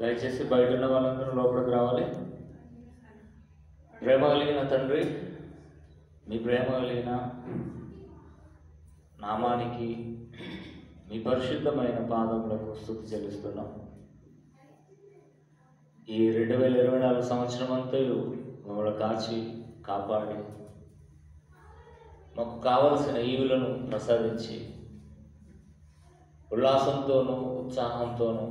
దయచేసి బయట ఉన్న వాళ్ళందరూ లోపలికి రావాలి. ప్రేమ కలిగిన తండ్రి, మీ ప్రేమ కలిగిన నామానికి, మీ పరిశుద్ధమైన పాదములకు స్తుతి చెల్లిస్తున్నాం. ఈ 2024 సంవత్సరం అంతా మమ్మల్ని కాచి కాపాడి మాకు కావలసిన ఈవులను ప్రసాదించి ఉల్లాసంతోనూ ఉత్సాహంతోనూ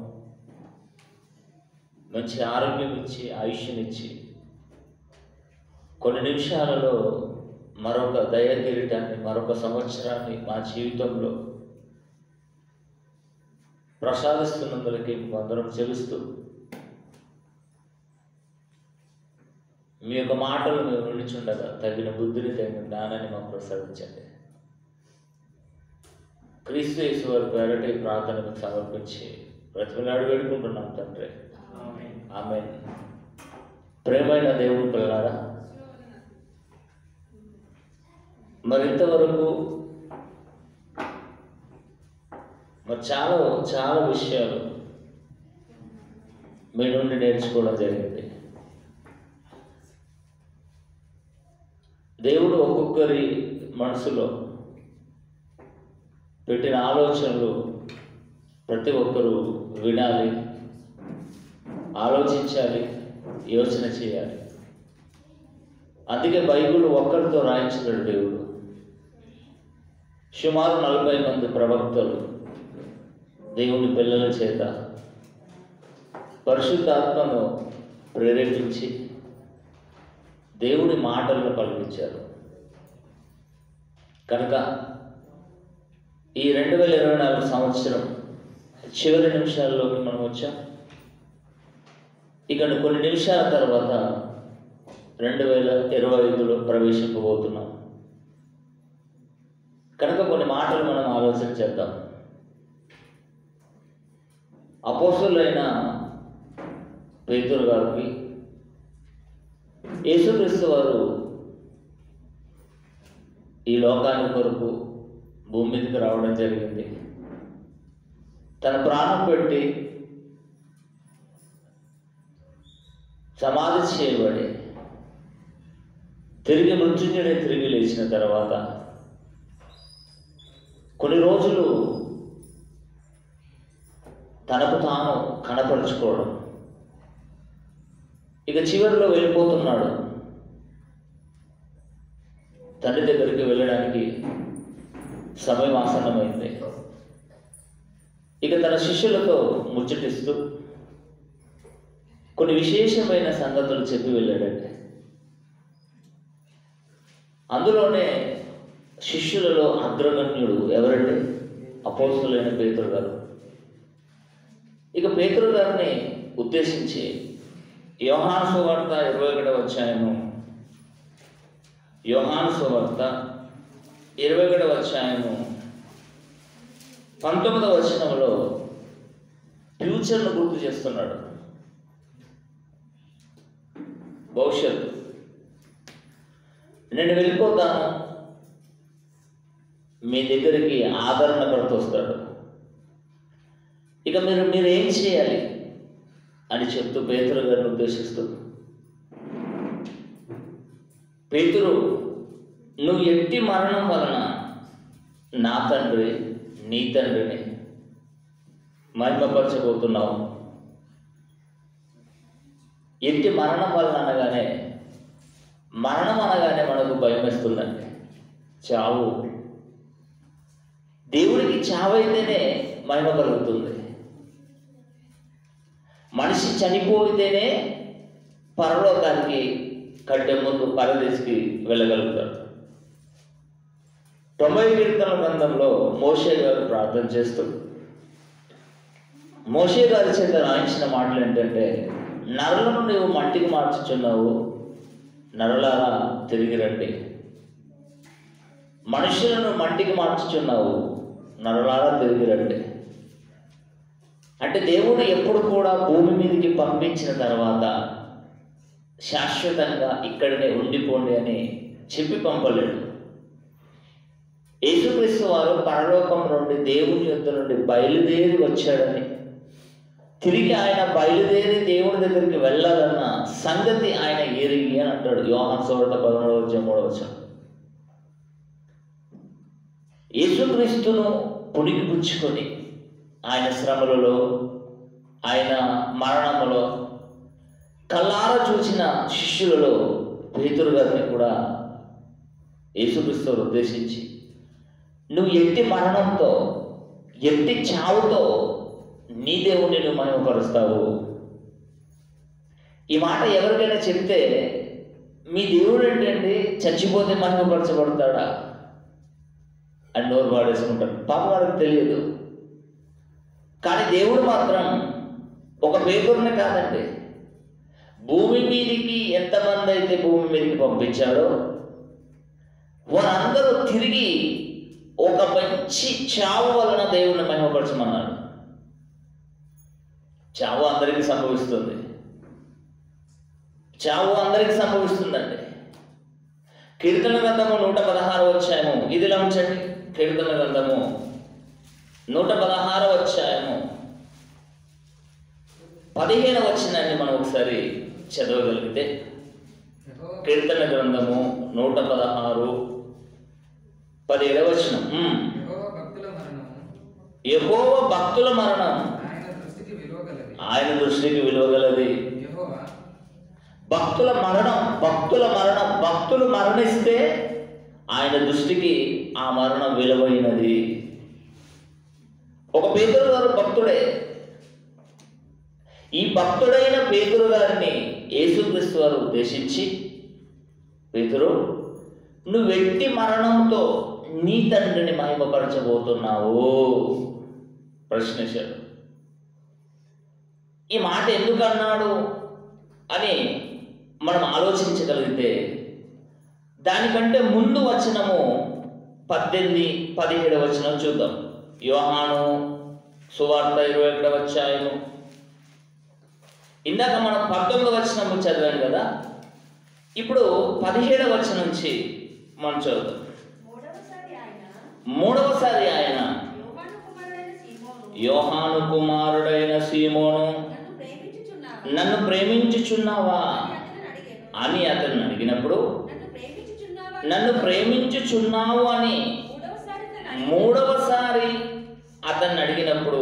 మంచి ఆరోగ్యం ఇచ్చి ఆయుష్యనిచ్చి కొన్ని నిమిషాలలో మరొక దయ కిరీటాన్ని, మరొక సంవత్సరాన్ని మా జీవితంలో ప్రసాదిస్తున్నందులకి వందనం చెల్లిస్తూ మీ యొక్క మాటలు మేము వినిచుండగా తగిన బుద్ధిని, తగిన జ్ఞానాన్ని మాకు ప్రసాదించండి. క్రీస్తు యేసు వారి పేరట ఈ ప్రార్థనకు సమర్పించి బ్రతిమలాడి వేడుకుంటున్నాం తండ్రి. ఆమేన్. ప్రేమైన దేవుని పిల్లారా, మరింతవరకు చాలా విషయాలు మీ నుండి నేర్చుకోవడం జరిగింది. దేవుడు ఒక్కొక్కరి మనసులో పెట్టిన ఆలోచనలు ప్రతి ఒక్కరూ వినాలి, ఆలోచించాలి, యోచన చేయాలి. అందుకే బైబిల్ ఒక్కరితో రాయించలేడు దేవుడు. సుమారు 40 మంది ప్రవక్తలు దేవుని పిల్లల చేత పరిశుద్ధాత్మను ప్రేరేపించి దేవుని మాటలను పలికించారు. కనుక ఈ 2024 సంవత్సరం చివరి నిమిషాల్లోకి మనం వచ్చాం. ఇక కొన్ని నిమిషాల తర్వాత 2025లో ప్రవేశింపబోతున్నాం. కనుక కొన్ని మాటలు మనం ఆలోచన చేద్దాం. అపోస్తలులైన పేతురు గారికి యేసుక్రీస్తు వారు ఈ లోకానికి కొరకు భూమి మీదకి రావడం జరిగింది. తన ప్రాణం పెట్టి సమాధి చేయబడి తిరిగి మృత్యుంజయుడై తిరిగి లేచిన తర్వాత కొన్ని రోజులు తనకు తాను కనపరుచుకోవడం, ఇక చివరిలో వెళ్ళిపోతున్నాడు. తండ్రి దగ్గరికి వెళ్ళడానికి సమయం ఆసన్నమైంది. ఇక తన శిష్యులతో ముచ్చటిస్తూ కొన్ని విశేషమైన సంగతులు చెప్పి వెళ్ళాడంటే, అందులోనే శిష్యులలో అగ్రగణ్యుడు ఎవరంటే అపోస్తలులైన పేతురు గారు. ఇక పేతురు గారిని ఉద్దేశించి యోహాను సువార్త 21వ అధ్యాయము 19వ వచనంలో ఫ్యూచర్ను గుర్తు చేస్తున్నాడు. భవిష్యత్తు, నేను వెళ్ళిపోతాను, మీ దగ్గరికి ఆదరణకర్త వస్తాడు, ఇక మీరు ఏం చేయాలి అని చెప్తూ పేతురు గారిని ఉద్దేశిస్తూ, పేతురు, నువ్వు ఎట్టి మరణం వలన నా తండ్రి నీ తండ్రిని మహిమపరచబోతున్నావు. ఎట్టి మరణం వలన అనగానే, మరణం అనగానే మనకు భయం వేస్తుందండి. చావు, దేవుడికి చావైతేనే మహిమ కలుగుతుంది. మనిషి చనిపోయితేనే పరలోకానికి కంటే ముందు పరదేశికి వెళ్ళగలుగుతాడు. 90 కీర్తనల గ్రంథంలో మోషే గారు ప్రార్థన చేస్తూ మోషే గారి చేత రాయించిన మాటలు ఏంటంటే, నరులను నీవు మట్టికి మార్చుచున్నావు, నరులారా తిరిగి రండి. మనుషులను మట్టికి మార్చుచున్నావు, నరులారా తిరిగి రండి. అంటే దేవుడు ఎప్పుడు కూడా భూమి మీదకి పంపించిన తర్వాత శాశ్వతంగా ఇక్కడనే ఉండిపోండి అని చెప్పి పంపలేడు. యేసుక్రీస్తు వారు పరలోకం నుండి దేవుని యొద్ద నుండి బయలుదేరి వచ్చాడని తిరిగి ఆయన బయలుదేరి దేవుడి దగ్గరికి వెళ్ళాలన్న సంగతి ఆయన ఎరిగి అని అంటాడు. యోహాను సువార్త 13:3. యేసుక్రీస్తును పుణికిపుచ్చుకొని ఆయన శ్రమలలో, ఆయన మరణములో కళ్ళారా చూసిన శిష్యులలో పేతురు గారిని కూడా యేసుక్రీస్తు ఉద్దేశించి, నువ్వు ఎట్టి మరణంతో, ఎట్టి చావుతో నీ దేవుణ్ణి నువ్వు మహిమపరుస్తావు? ఈ మాట ఎవరికైనా చెప్తే, మీ దేవుడు ఏంటండి చచ్చిపోతే మహిమపరచబడతాడా అని నోరు పాడేసుకుంటారు. పాప వారికి తెలియదు. కానీ దేవుడు మాత్రం ఒక పేతురుని కాదండి, భూమి మీదికి ఎంతమంది అయితే భూమి మీదకి పంపించాడో వారందరూ తిరిగి ఒక మంచి చావు వలన దేవుణ్ణి మహిమపరచమన్నాడు. చావు అందరికీ సంభవిస్తుంది. చావు అందరికీ సంభవిస్తుందండి. కీర్తన గ్రంథము 116వ అధ్యాయము, ఇదిలా ఉంచండి. కీర్తన గ్రంథము 116వ అధ్యాయము 15వ వచనాన్ని మనం ఒకసారి చదవగలిగితే, కీర్తన గ్రంథము 116:17వ వచనం. యెహోవా భక్తుల మరణం ఆయన దృష్టికి విలువగలది. భక్తుల మరణం, భక్తులు మరణిస్తే ఆయన దృష్టికి ఆ మరణం విలువైనది. ఒక పేతురు గారు భక్తుడే. ఈ భక్తుడైన పేతురు గారిని యేసుక్రీస్తు వారు ఉద్దేశించి, పేతురు, నువ్వు ఎట్టి మరణంతో నీ తండ్రిని మహిమపరచబోతున్నావు ప్రశ్నించాడు. ఈ మాట ఎందుకు అన్నాడు అని మనం ఆలోచించగలిగితే, దానికంటే ముందు వచనము 18-17 వచనం చూద్దాం. యోహాను సువార్త 21వ అధ్యాయము. ఇందాక మనం 19వ వచనము చదివాం కదా, ఇప్పుడు 17వ వచనం నుంచి మనం చదువుతాం. మూడవసారి ఆయన యోహాను కుమారుడైన సీమోను, నన్ను ప్రేమించుచున్నావా అని అతను అడిగినప్పుడు, నన్ను ప్రేమించుచున్నావు అని మూడవసారి అతన్ని అడిగినప్పుడు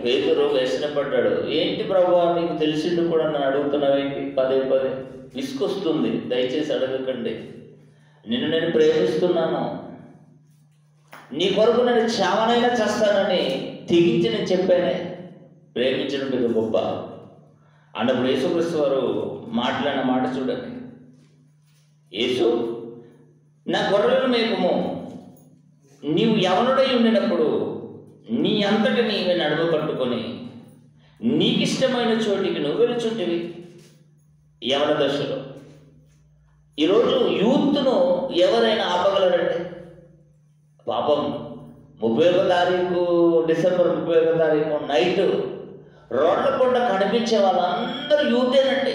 పేతురు వ్యసనపడ్డాడు. ఏంటి ప్రభువా, నీకు తెలిసిండు కూడా నన్ను అడుగుతున్నావేంటి? పదే విసుకొస్తుంది. దయచేసి అడగకండి. నేను ప్రేమిస్తున్నాను, నీ కొరకు నేను చావనైనా చేస్తానని తెగించి నేను చెప్పానే. ప్రేమించడం పెద్ద గొప్ప అన్నప్పుడు యేసుక్రీస్తు వారు మాట్లాడిన మాట చూడండి. యేసు, నా గొర్రెలను మేపుము. నీవు యవనుడై ఉండినప్పుడు నీ అంతటి నీవే నడుము పట్టుకొని నీకిష్టమైన చోటికి నువ్వు వెళుచుంటివి యవన దశలో. ఈరోజు యూత్ను ఎవరైనా ఆపగలరండి? పాపం 31వ తారీఖు, డిసెంబర్ 31వ తారీఖు నైట్ రోడ్ల పూట కనిపించే వాళ్ళందరూ యూతేనండి.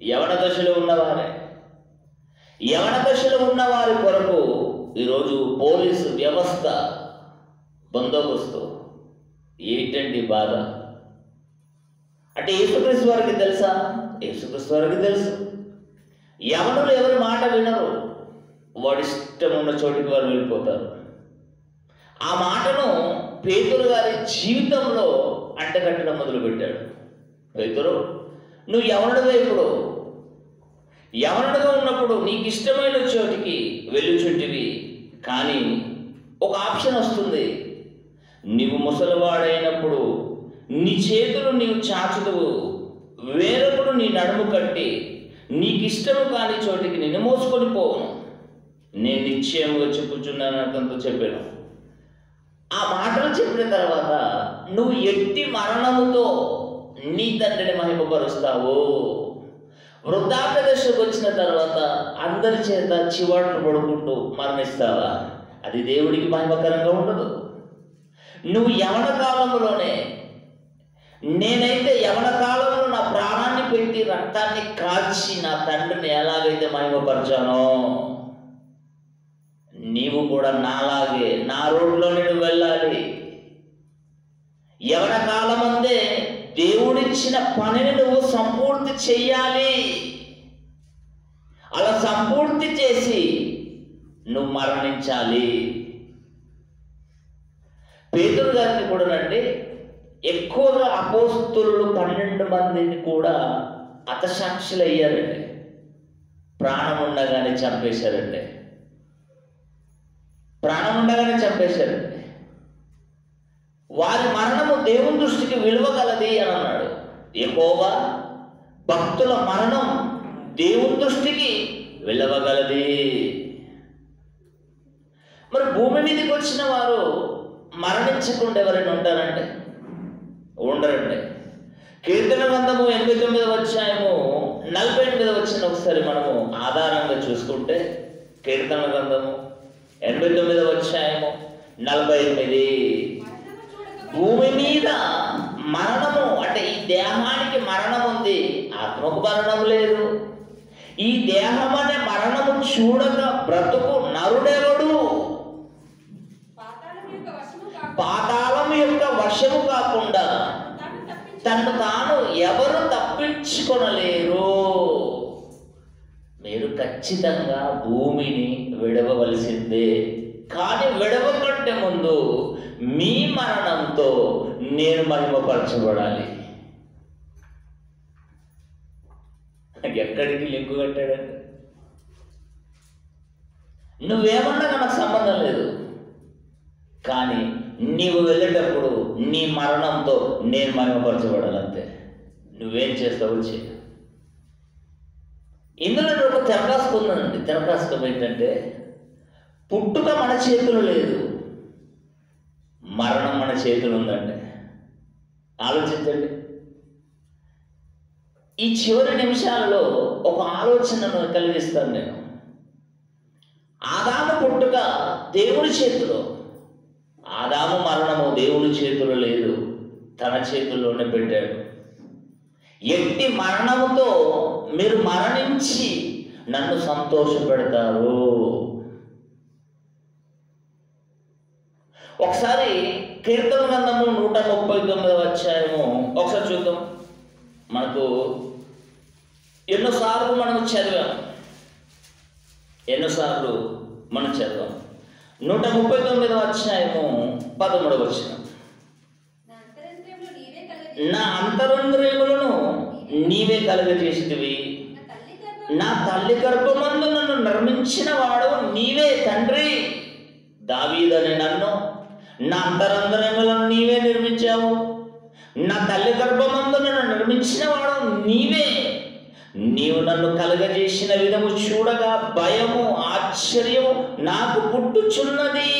యవన దశలో ఉన్నవారే. యవన దశలో ఉన్న వారి కొరకు ఈరోజు పోలీసు వ్యవస్థ బందోబస్తు. ఏంటండి బాధ అంటే? యేసుక్రీస్తు వారికి తెలుసా? యేసుక్రీస్తు వారికి తెలుసు. యవనులు ఎవరి మాట వినరు. వాడి ఇష్టం ఉన్న చోటికి వారు వెళ్ళిపోతారు. ఆ మాటను పేతురు గారి జీవితంలో అంటగట్టడం మొదలుపెట్టాడు. పేతురు, నువ్వు యవనుడిగా ఇప్పుడు యవనుడిగా ఉన్నప్పుడు నీకు ఇష్టమైన చోటికి వెళ్ళుచుంటివి. కానీ ఒక ఆప్షన్ వస్తుంది. నీవు ముసలివాడైనప్పుడు నీ చేతులు నీవు చాచుదువు, వేరొకడు నీ నడుము కట్టి నీకు ఇష్టము కాని చోటికి నిన్ను మోసుకొని పోవును. నేను నిశ్చయముగా చెప్పుచున్నాను అతనితో చెప్పాను. ఆ మాటలు చెప్పిన తర్వాత నువ్వు ఎట్టి మరణముతో నీ తండ్రిని మహిమపరుస్తావు. వృద్ధాప్య దశకు వచ్చిన తర్వాత అందరి చేత చివాట్లు పడుకుంటూ మరణిస్తావా? అది దేవుడికి మహిమకరంగా ఉండదు. నువ్వు యవన కాలంలోనే, నేనైతే యవన కాలంలో నా ప్రాణాన్ని పెట్టి రక్తాన్ని కాల్చి నా తండ్రిని ఎలాగైతే మహిమపరిచానో, నీవు కూడా నాలాగే నా రోడ్లో నేను వెళ్ళాలి. యవన కాలమందే దేవుడిచ్చిన పనిని నువ్వు సంపూర్తి చెయ్యాలి. అలా సంపూర్తి చేసి నువ్వు మరణించాలి. పేతురు గారిని కూడానండి ఎక్కువగా అపోస్తులు 12 మందిని కూడా హతసాక్షులు అయ్యారండి. ప్రాణం ఉండగానే చంపేశారండి. ప్రాణం ఉండగానే చంపేశారండి. వారి మరణము దేవుని దృష్టికి విలువగలది అని అన్నాడు. యెహోవా భక్తుల మరణం దేవుని దృష్టికి విలువగలది. మరి భూమి మీదకి వచ్చిన వారు మరణించకుండా ఎవరైనా ఉంటారంటే ఉండరండి. కీర్తన గ్రంథము 89వ అధ్యాయము 48వ వచనం ఒకసారి మనము ఆధారంగా చూసుకుంటే, కీర్తన గ్రంథము 89వ అధ్యాయము 48, భూమి మీద మరణము అంటే ఈ దేహానికి మరణం ఉంది, ఆత్మకు మరణం లేదు. ఈ దేహం అనే మరణము చూడక బ్రతుకు నరుడెవడు? పాతాళం యొక్క వశము కాకుండా తను తాను ఎవరు తప్పించుకొనలేరు. మీరు ఖచ్చితంగా భూమిని విడవవలసిందే. కానీ విడవకంటే ముందు మీ మరణంతో నేను మహిమపరచబడాలి. ఎక్కడికి లింకు కట్టాడండి? నువ్వేమన్నా నాకు సంబంధం లేదు, కానీ నీవు వెళ్ళేటప్పుడు నీ మరణంతో నేను మహిమపరచబడాలంతే. నువ్వేం చేస్తావు చెయ్యి. ఇందులో నేను ఒక తెరకాసుకున్నానండి. తెరకాసుకం ఏంటంటే, పుట్టుక మన చేతులు లేదు, మరణం మన చేతులు ఉందండి. ఆలోచించండి. ఈ చివరి నిమిషాలలో ఒక ఆలోచనను కలిగిస్తాను నేను. ఆదాము పుట్టుక దేవుని చేతిలో, ఆదాము మరణము దేవుని చేతుల్లో లేదు, తన చేతుల్లోనే పెట్టాడు. ఎట్టి మరణముతో మీరు మరణించి నన్ను సంతోషపెడతారు. ఒకసారి కీర్తన గ్రంథము 139వ అధ్యాయము ఒకసారి చూద్దాం. మనకు ఎన్నోసార్లు మనం చదివాం. 139వ అధ్యాయము 13వ వచనం, నా అంతరంద్రియములను నీవే కలుగజేసితివి, నా తల్లి గర్భమందు నన్ను నిర్మించిన వాడు నీవే తండ్రి. దావీదనే నన్ను నా అంతరంద్రియములను నీవే నిర్మించావు, నా తల్లి గర్భమందు నన్ను నిర్మించిన వాడు నీవే. నీవు నన్ను కలుగజేసిన విధము చూడగా భయము ఆశ్చర్యము నాకు పుట్టుచున్నది.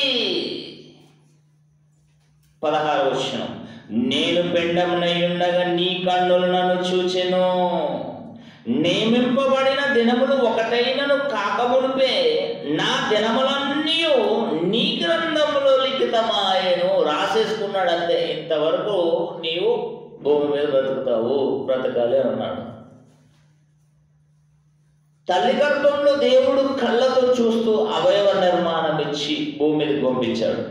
16వ వచనం, నేను పెండమునై ఉండగా నీ కన్నులు నన్ను చూచెను, నియమింపబడిన దినములు ఒకటైనను కాకమునుపే నా దినములన్నీ నీ గ్రంథములో లిఖితమాయెను. రాసేసుకున్నాడు అంతే. ఇంతవరకు నీవు భూమి మీద బ్రతకాలి అన్నాడు. తల్లి గర్భంలో దేవుడు కళ్ళతో చూస్తూ అవయవ నిర్మాణం ఇచ్చి భూమి మీదకి పంపించాడు.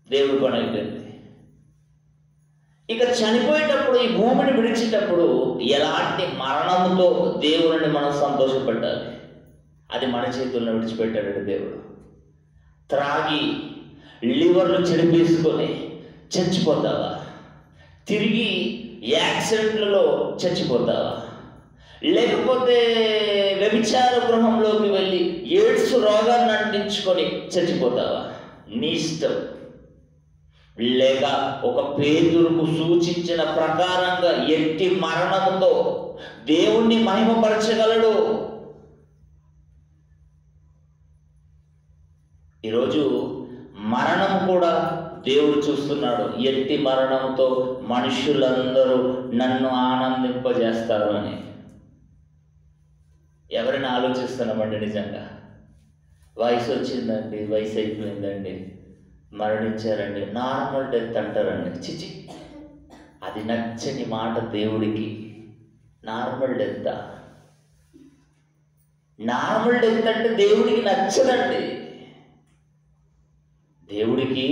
దేవుడు పని అయిపోయింది. ఇక చనిపోయేటప్పుడు, ఈ భూమిని విడిచేటప్పుడు ఎలాంటి మరణముతో దేవుడిని మనం సంతోషపెట్టాలి? అది మన చేతుల్లో విడిచిపెట్టాడు దేవుడు. త్రాగి లివర్లు చెడిపేసుకొని చచ్చిపోతావా? తిరిగి యాక్సిడెంట్లలో చచ్చిపోతావా? లేకపోతే వ్యభిచార గృహంలోకి వెళ్ళి ఎయిడ్స్ రోగాన్ని అంటించుకొని చచ్చిపోతావా? నీ ఇష్టం. లేక ఒక పేతురుకు సూచించిన ప్రకారంగా ఎట్టి మరణముతో దేవుణ్ణి మహిమపరచగలడు. ఈరోజు మరణం కూడా దేవుడు చూస్తున్నాడు. ఎట్టి మరణంతో మనుషులందరూ నన్ను ఆనందింపజేస్తారు అని. ఎవరైనా ఆలోచిస్తున్నామండి? నిజంగా వయసు వచ్చిందండి, వయసు అయిపోయిందండి, మరణించారండి, నార్మల్ డెత్ అంటారండి. చిచి, అది నచ్చని మాట దేవుడికి. నార్మల్ డెత్, నార్మల్ డెత్ అంటే దేవుడికి నచ్చదండి. దేవుడికి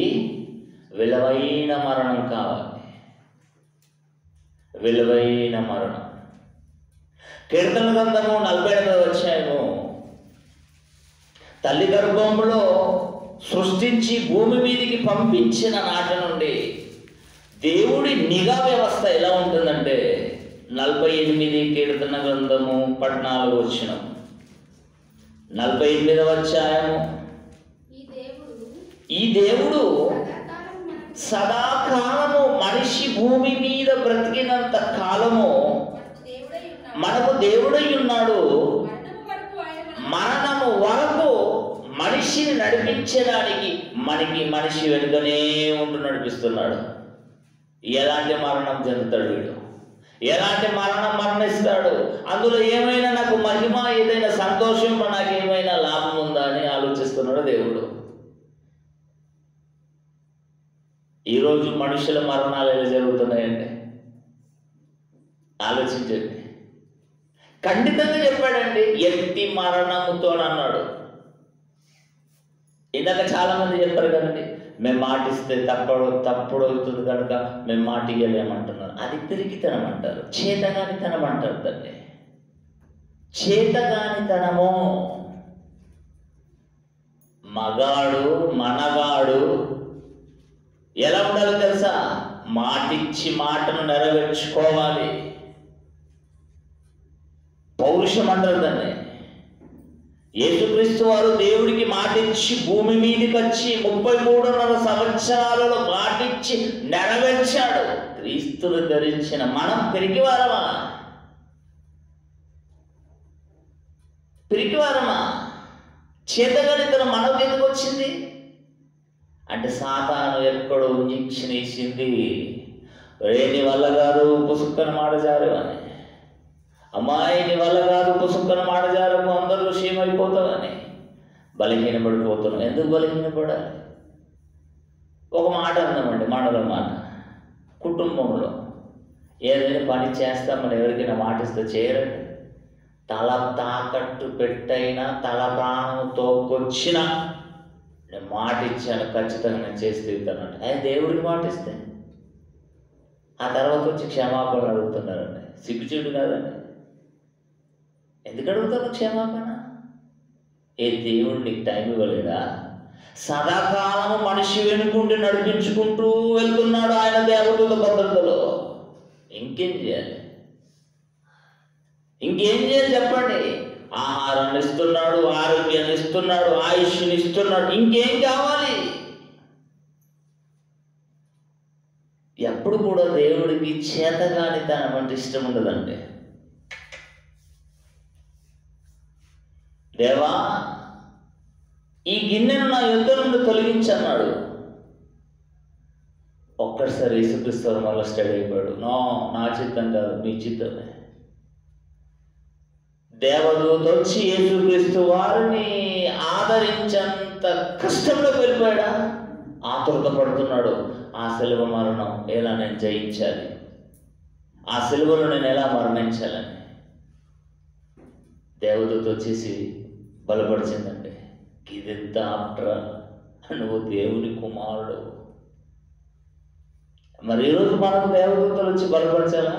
విలువైన మరణం కావాలి, విలువైన మరణం. కీర్తన గ్రంథము 48వ అధ్యాయము, తల్లి గర్భంలో సృష్టించి భూమి మీదికి పంపించిన నాటి నుండి దేవుడి నిఘా వ్యవస్థ ఎలా ఉంటుందంటే 48 కీర్తన గ్రంథము 14వ వచనం, 48వ అధ్యాయము. ఈ దేవుడు సదాకాలము మనిషి భూమి మీద బ్రతికినంత కాలము మనకు దేవుడై ఉన్నాడు. మరణము వరకు మనిషిని నడిపించడానికి మనిషి వెనుకనే ఉంటూ నడిపిస్తున్నాడు. ఎలాంటి మరణం చెందుతాడు వీడు, ఎలాంటి మరణం మరణిస్తాడు, అందులో ఏమైనా నాకు మహిమ, ఏదైనా సంతోషం, నాకు ఏమైనా లాభం ఉందా అని ఆలోచిస్తున్నాడు దేవుడు. ఈరోజు మనుషుల మరణాలు ఎలా జరుగుతున్నాయండి ఆలోచించండి. ఖండితంగా చెప్పాడండి, ఎట్టి మరణముతో అన్నాడు. ఇందాక చాలా మంది చెప్పారు కదండి, మేము మాటిస్తే తప్పుడు అవుతుంది కనుక మేము మాట ఇయ్యలేమంటున్నారు. అది పిరికితనం అంటారు, చేతగానితనం అంటారు దాన్ని. చేతగానితనము. మగాడు మనగాడు ఎలా ఉండాలో తెలుసా? మాటిచ్చి మాటను నెరవేర్చుకోవాలి. పౌరుషం అంటారు దాన్ని. యేసుక్రీస్తు వారు దేవుడికి మాటిచ్చి భూమి మీదకి వచ్చి 33.5 సంవత్సరాలలో మాటిచ్చి నెరవేర్చాడు. క్రీస్తును ధరించిన మనం పిరికివారమా? చేతగానితనం మనకు ఎందుకు వచ్చింది అంటే సాతాను ఎక్కడో ఇంజెక్షన్ వేసింది. నీ వల్ల కాదు పుసుక్కన మాడజారు అని, అమ్మాయి నీ వల్ల కాదు పుసుక్కన మాడజారము, అందరూ క్షేమైపోతామని బలహీనపడిపోతున్నాం. ఎందుకు బలహీనపడాలి? ఒక మాట అందామండి, మాటల మాట. కుటుంబంలో ఏదైనా పని చేస్తామని ఎవరికైనా మాటిస్తే చేయరండి. తల తాకట్టు పెట్టైనా, తల ప్రాణం తోకొచ్చినా నేను మాట ఇచ్చాను, ఖచ్చితంగా నేను చేసి తీరుతానంటే ఆయన దేవుడికి మాటిస్తే ఆ తర్వాత వచ్చి క్షమాపణ అడుగుతున్నారండి. సిగ్గుచేటు కాదండి. ఎందుకు అడుగుతారు క్షమాపణ? ఏ దేవుడు నీకు టైం ఇవ్వలేదా? సదాకాలము మనిషి వెనుకుండి నడిపించుకుంటూ వెళ్తున్నాడు ఆయన దేవతల భద్రతలో. ఇంకేం చేయాలి? చెప్పండి. ఆహారాన్ని ఇస్తున్నాడు, ఆరోగ్యాన్ని ఇస్తున్నాడు, ఆయుష్ని ఇస్తున్నాడు, ఇంకేం కావాలి? ఎప్పుడు కూడా దేవుడికి చేతగానితనం అంటే ఇష్టం ఉండదండి. దేవా ఈ గిన్నెను నా యొద్ద నుండి తొలగించన్నాడు. ఒక్కసారి యేసుక్రీస్తు మళ్ళీ స్టడీ అయిపోయాడు. నా చిత్తం కాదు, నీ చిత్తమే. దేవదూత వచ్చి యేసుక్రీస్తు వారిని ఆదరించేంత కష్టంలోకి వెళ్ళిపోయాడా? ఆతురత పడుతున్నాడు. ఆ సిలువ మరణం ఎలా నేను జయించాలి, ఆ సిలువలో నేను ఎలా మరణించాలని దేవదూత వచ్చేసి బలపరిచిందండి. ఇదెంత ఆఫ్టర్, నువ్వు దేవుని కుమారుడు. మరి ఈరోజు మనకు దేవదూతలు వచ్చి బలపరచాలా?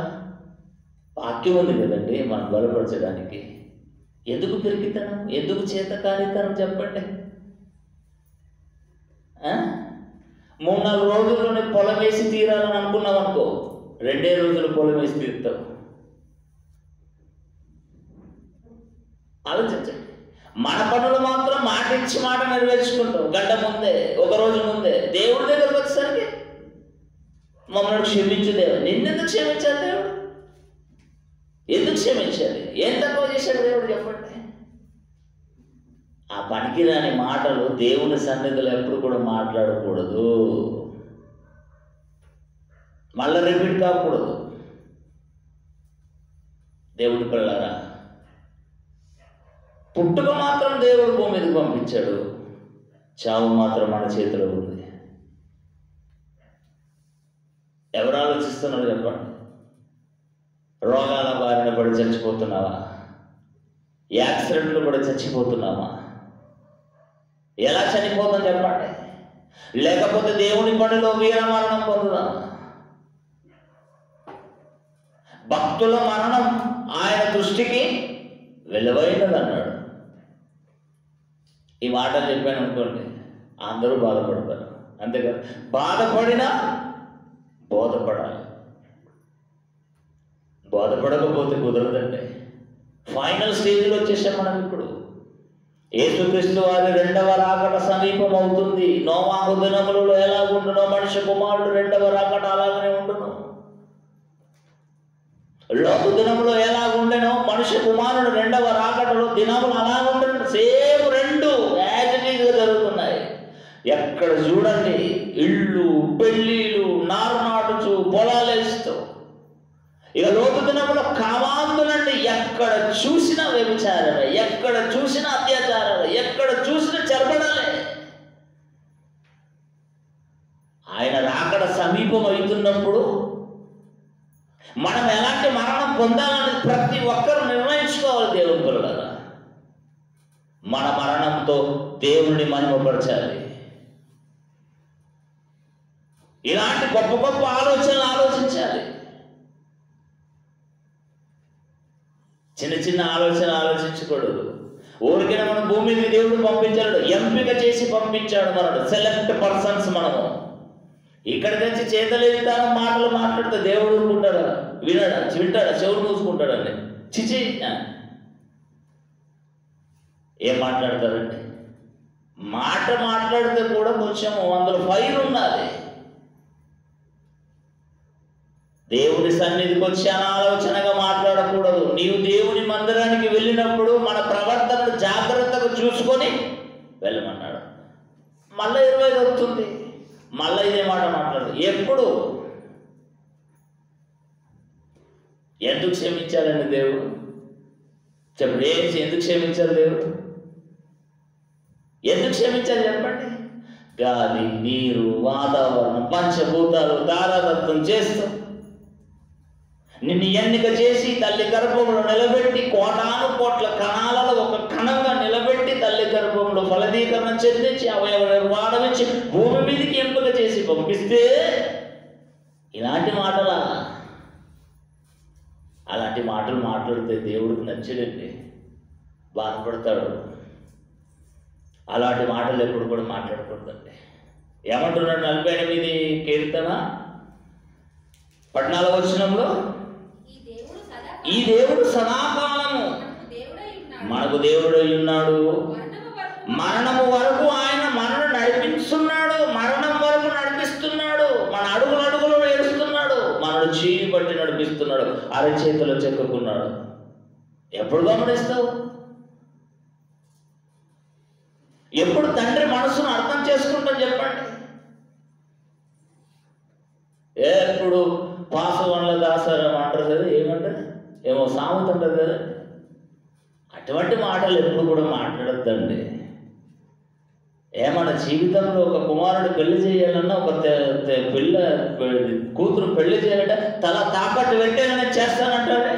వాక్యం ఉంది కదండి మనం బలపరచడానికి. ఎందుకు పెరిగితనం, ఎందుకు చేతకానితనం చెప్పండి? 3-4 రోజుల్లోనే పొలం వేసి తీరాలని అనుకున్నాం అనుకో, 2 రోజులు పొలం వేసి తీరుతావు. ఆలోచించండి. మన పనులు మాత్రం మాట ఇచ్చి మాట నెరవేర్చుకుంటాం. గంట ముందే, ఒక రోజు ముందే. దేవుడి దగ్గరకు వచ్చేసరికి మమ్మల్ని క్షమించు దేవుడు. నిన్నెందుకు క్షమించాలి దేవుడు? ఎందుకు క్షమించాలి? ఏం తక్కువ చేశాడు దేవుడు చెప్పండి? ఆ పనికిరాని మాటలు దేవుని సన్నిధిలో ఎప్పుడు కూడా మాట్లాడకూడదు. మళ్ళీ రిపీట్ కాకూడదు. దేవుడి పిల్లలారా, పుట్టుక మాత్రం దేవుడు భూమి మీదకి పంపించాడు, చావు మాత్రం మన చేతిలో ఉంది. ఎవరు ఆలోచిస్తున్నారు చెప్పండి? రోగాల బారిన పడి చచ్చిపోతున్నావా? యాక్సిడెంట్లు పడి చచ్చిపోతున్నావా? ఎలా చనిపోతాం చెప్పండి? లేకపోతే దేవుని పనిలో వీరమరణం పొందుదాం. భక్తుల మరణం ఆయన దృష్టికి విలువైనది అన్నాడు. ఈ మాటలు చెప్పాను అనుకోండి, అందరూ బాధపడతారు. అంతేకాదు, బాధపడినా బోధపడాలి. బోధపడకపోతే కుదరదండి. ఫైనల్ స్టేజ్లో వచ్చేసాం మనం. ఇప్పుడు యేసుక్రీస్తు వారి రెండవ రాకడ సమీపం అవుతుంది. నోవాహు దినములలో ఎలాగుండునో మనిషి కుమారుడు రెండవ రాకడ అలాగనే ఉండును. లోతు దినములో ఎలాగుండెనో మనిషి కుమారుడు రెండవ రాకడలో దినములు అలాగుండను. సేమ్ రెండు యాజిటీగా జరుగుతున్నాయి. ఎక్కడ చూడండి ఇళ్ళు, పెళ్ళిళ్ళు, నారు నాటుచు, పొలాలేస్తూ. ఇక లోతు దినములో కామాంతులండి, ఎక్కడ చూసినా వ్యభిచారమే, ఎక్కడ చూసినా అత్యాచారాలే, ఎక్కడ చూసినా చెరపడాలే. ఆయన రాకడ సమీపం అవుతున్నప్పుడు మనం ఎలాంటి మరణం పొందాలని ప్రతి ఒక్కరు నిర్ణయించుకోవాలి. దేవుని పిల్లలారా, మన మరణంతో దేవుణ్ణి మహిమపరచాలి. ఇలాంటి గొప్ప గొప్ప ఆలోచనలు ఆలోచించాలి. చిన్న చిన్న ఆలోచన ఆలోచించకూడదు. ఊరికైనా మనం భూమి మీదకి దేవుడు పంపించాడు, ఎంపిక చేసి పంపించాడు. మనడు సెలెక్ట్ పర్సన్స్. మనము ఇక్కడికి వచ్చి చేతలేస్తాను మాటలు మాట్లాడితే దేవుడు ఊరుకుంటాడా? వింటాడా? చెవుడు మూసుకుంటాడండి. చిచి, ఏం మాట్లాడతారండి? మాట మాట్లాడితే కూడా కొంచెం అందులో ఫైర్ ఉండాలి. దేవుని సన్నిధికి వచ్చి అనాలోచనగా మాట్లాడకూడదు. నీవు దేవుని మందిరానికి వెళ్ళినప్పుడు మన ప్రవర్తనను జాగ్రత్తగా చూసుకొని వెళ్ళమన్నాడు. మళ్ళీ 25 వస్తుంది, మళ్ళీ ఇదే మాట మాట్లాడదు. ఎప్పుడు ఎందుకు క్షమించాలండి దేవుడు? చెప్పండి, ఎందుకు క్షమించాలి దేవుడు? ఎందుకు క్షమించాలి చెప్పండి? గాలి, నీరు, వాతావరణం, పంచభూతాలు తారాదత్తం చేస్తూ నిన్ను ఎన్నిక చేసి తల్లి గర్భంలో నిలబెట్టి కోటాను కోట్ల కణాలలో ఒక కణంగా నిలబెట్టి తల్లి గర్భంలో ఫలదీకరణ చెందించి అవయవ వాడవించి భూమి మీదకి ఎంపిక చేసి పంపిస్తే ఇలాంటి మాటలా? అలాంటి మాటలు మాట్లాడితే దేవుడికి నచ్చడండి, బాధపడతాడు. అలాంటి మాటలు ఎప్పుడు కూడా మాట్లాడకూడదండి. ఏమంటున్నాడు 48 కీర్తన 14వ వచనంలో, ఈ దేవుడు సదాకాలము మనకు దేవుడై ఉన్నాడు, మరణము వరకు ఆయన మనను నడిపిస్తున్నాడు, మరణం వరకు నడిపిస్తున్నాడు, మన అడుగులు ఏడుస్తున్నాడు, మనను చీని బట్టి నడిపిస్తున్నాడు, అరచేతిలో చెక్కుకున్నాడు. ఎప్పుడు గమనిస్తావు? ఎప్పుడు తండ్రి మనసును అర్థం చేసుకుంటాం చెప్పండి? ఎప్పుడు పాసు వనల దాసారం అంటారు కదా, ఏమంటారు, ఏమో సామెత ఉంటుంది కదా. అటువంటి మాటలు ఎప్పుడు కూడా మాట్లాడద్దండి. ఏమన్నా జీవితంలో ఒక కుమారుడు పెళ్లి చేయాలన్నా, ఒక కూతురు పెళ్లి చేయాలంటే తల తాకట్టు పెట్టేగానే చేస్తానంటారే.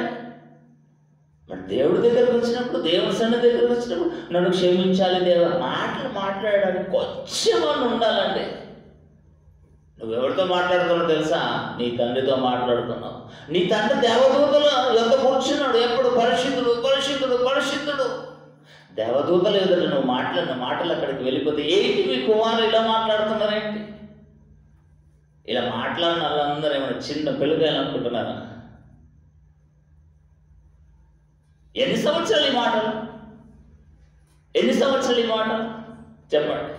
మరి దేవుడి దగ్గరకు వచ్చినప్పుడు, దేవుని సన్నిధి దగ్గరకు వచ్చినప్పుడు నన్ను క్షమించాలి దేవా మాటలు మాట్లాడడానికి కొంచెం ఉండాలండి. నువ్వెవరితో మాట్లాడుతున్నావు తెలుసా? నీ తండ్రితో మాట్లాడుతున్నావు. నీ తండ్రి దేవదూతల ఎంత కూర్చున్నాడు, ఎప్పుడు పరిశుద్ధుడు పరిశుద్ధుడు పరిశుద్ధుడు. దేవదూతలు ఎదుట నువ్వు మాట్లాడిన మాటలు అక్కడికి వెళ్ళిపోతే ఏంటి మీ కుమారులు ఇలా మాట్లాడుతున్నారేంటి? ఇలా మాట్లాడిన వాళ్ళందరూ ఏమైనా చిన్న పిల్లకాయలు అనుకుంటున్నారా? ఎన్ని సంవత్సరాలు ఈ మాటలు? ఎన్ని సంవత్సరాలు ఈ మాటలు చెప్పండి.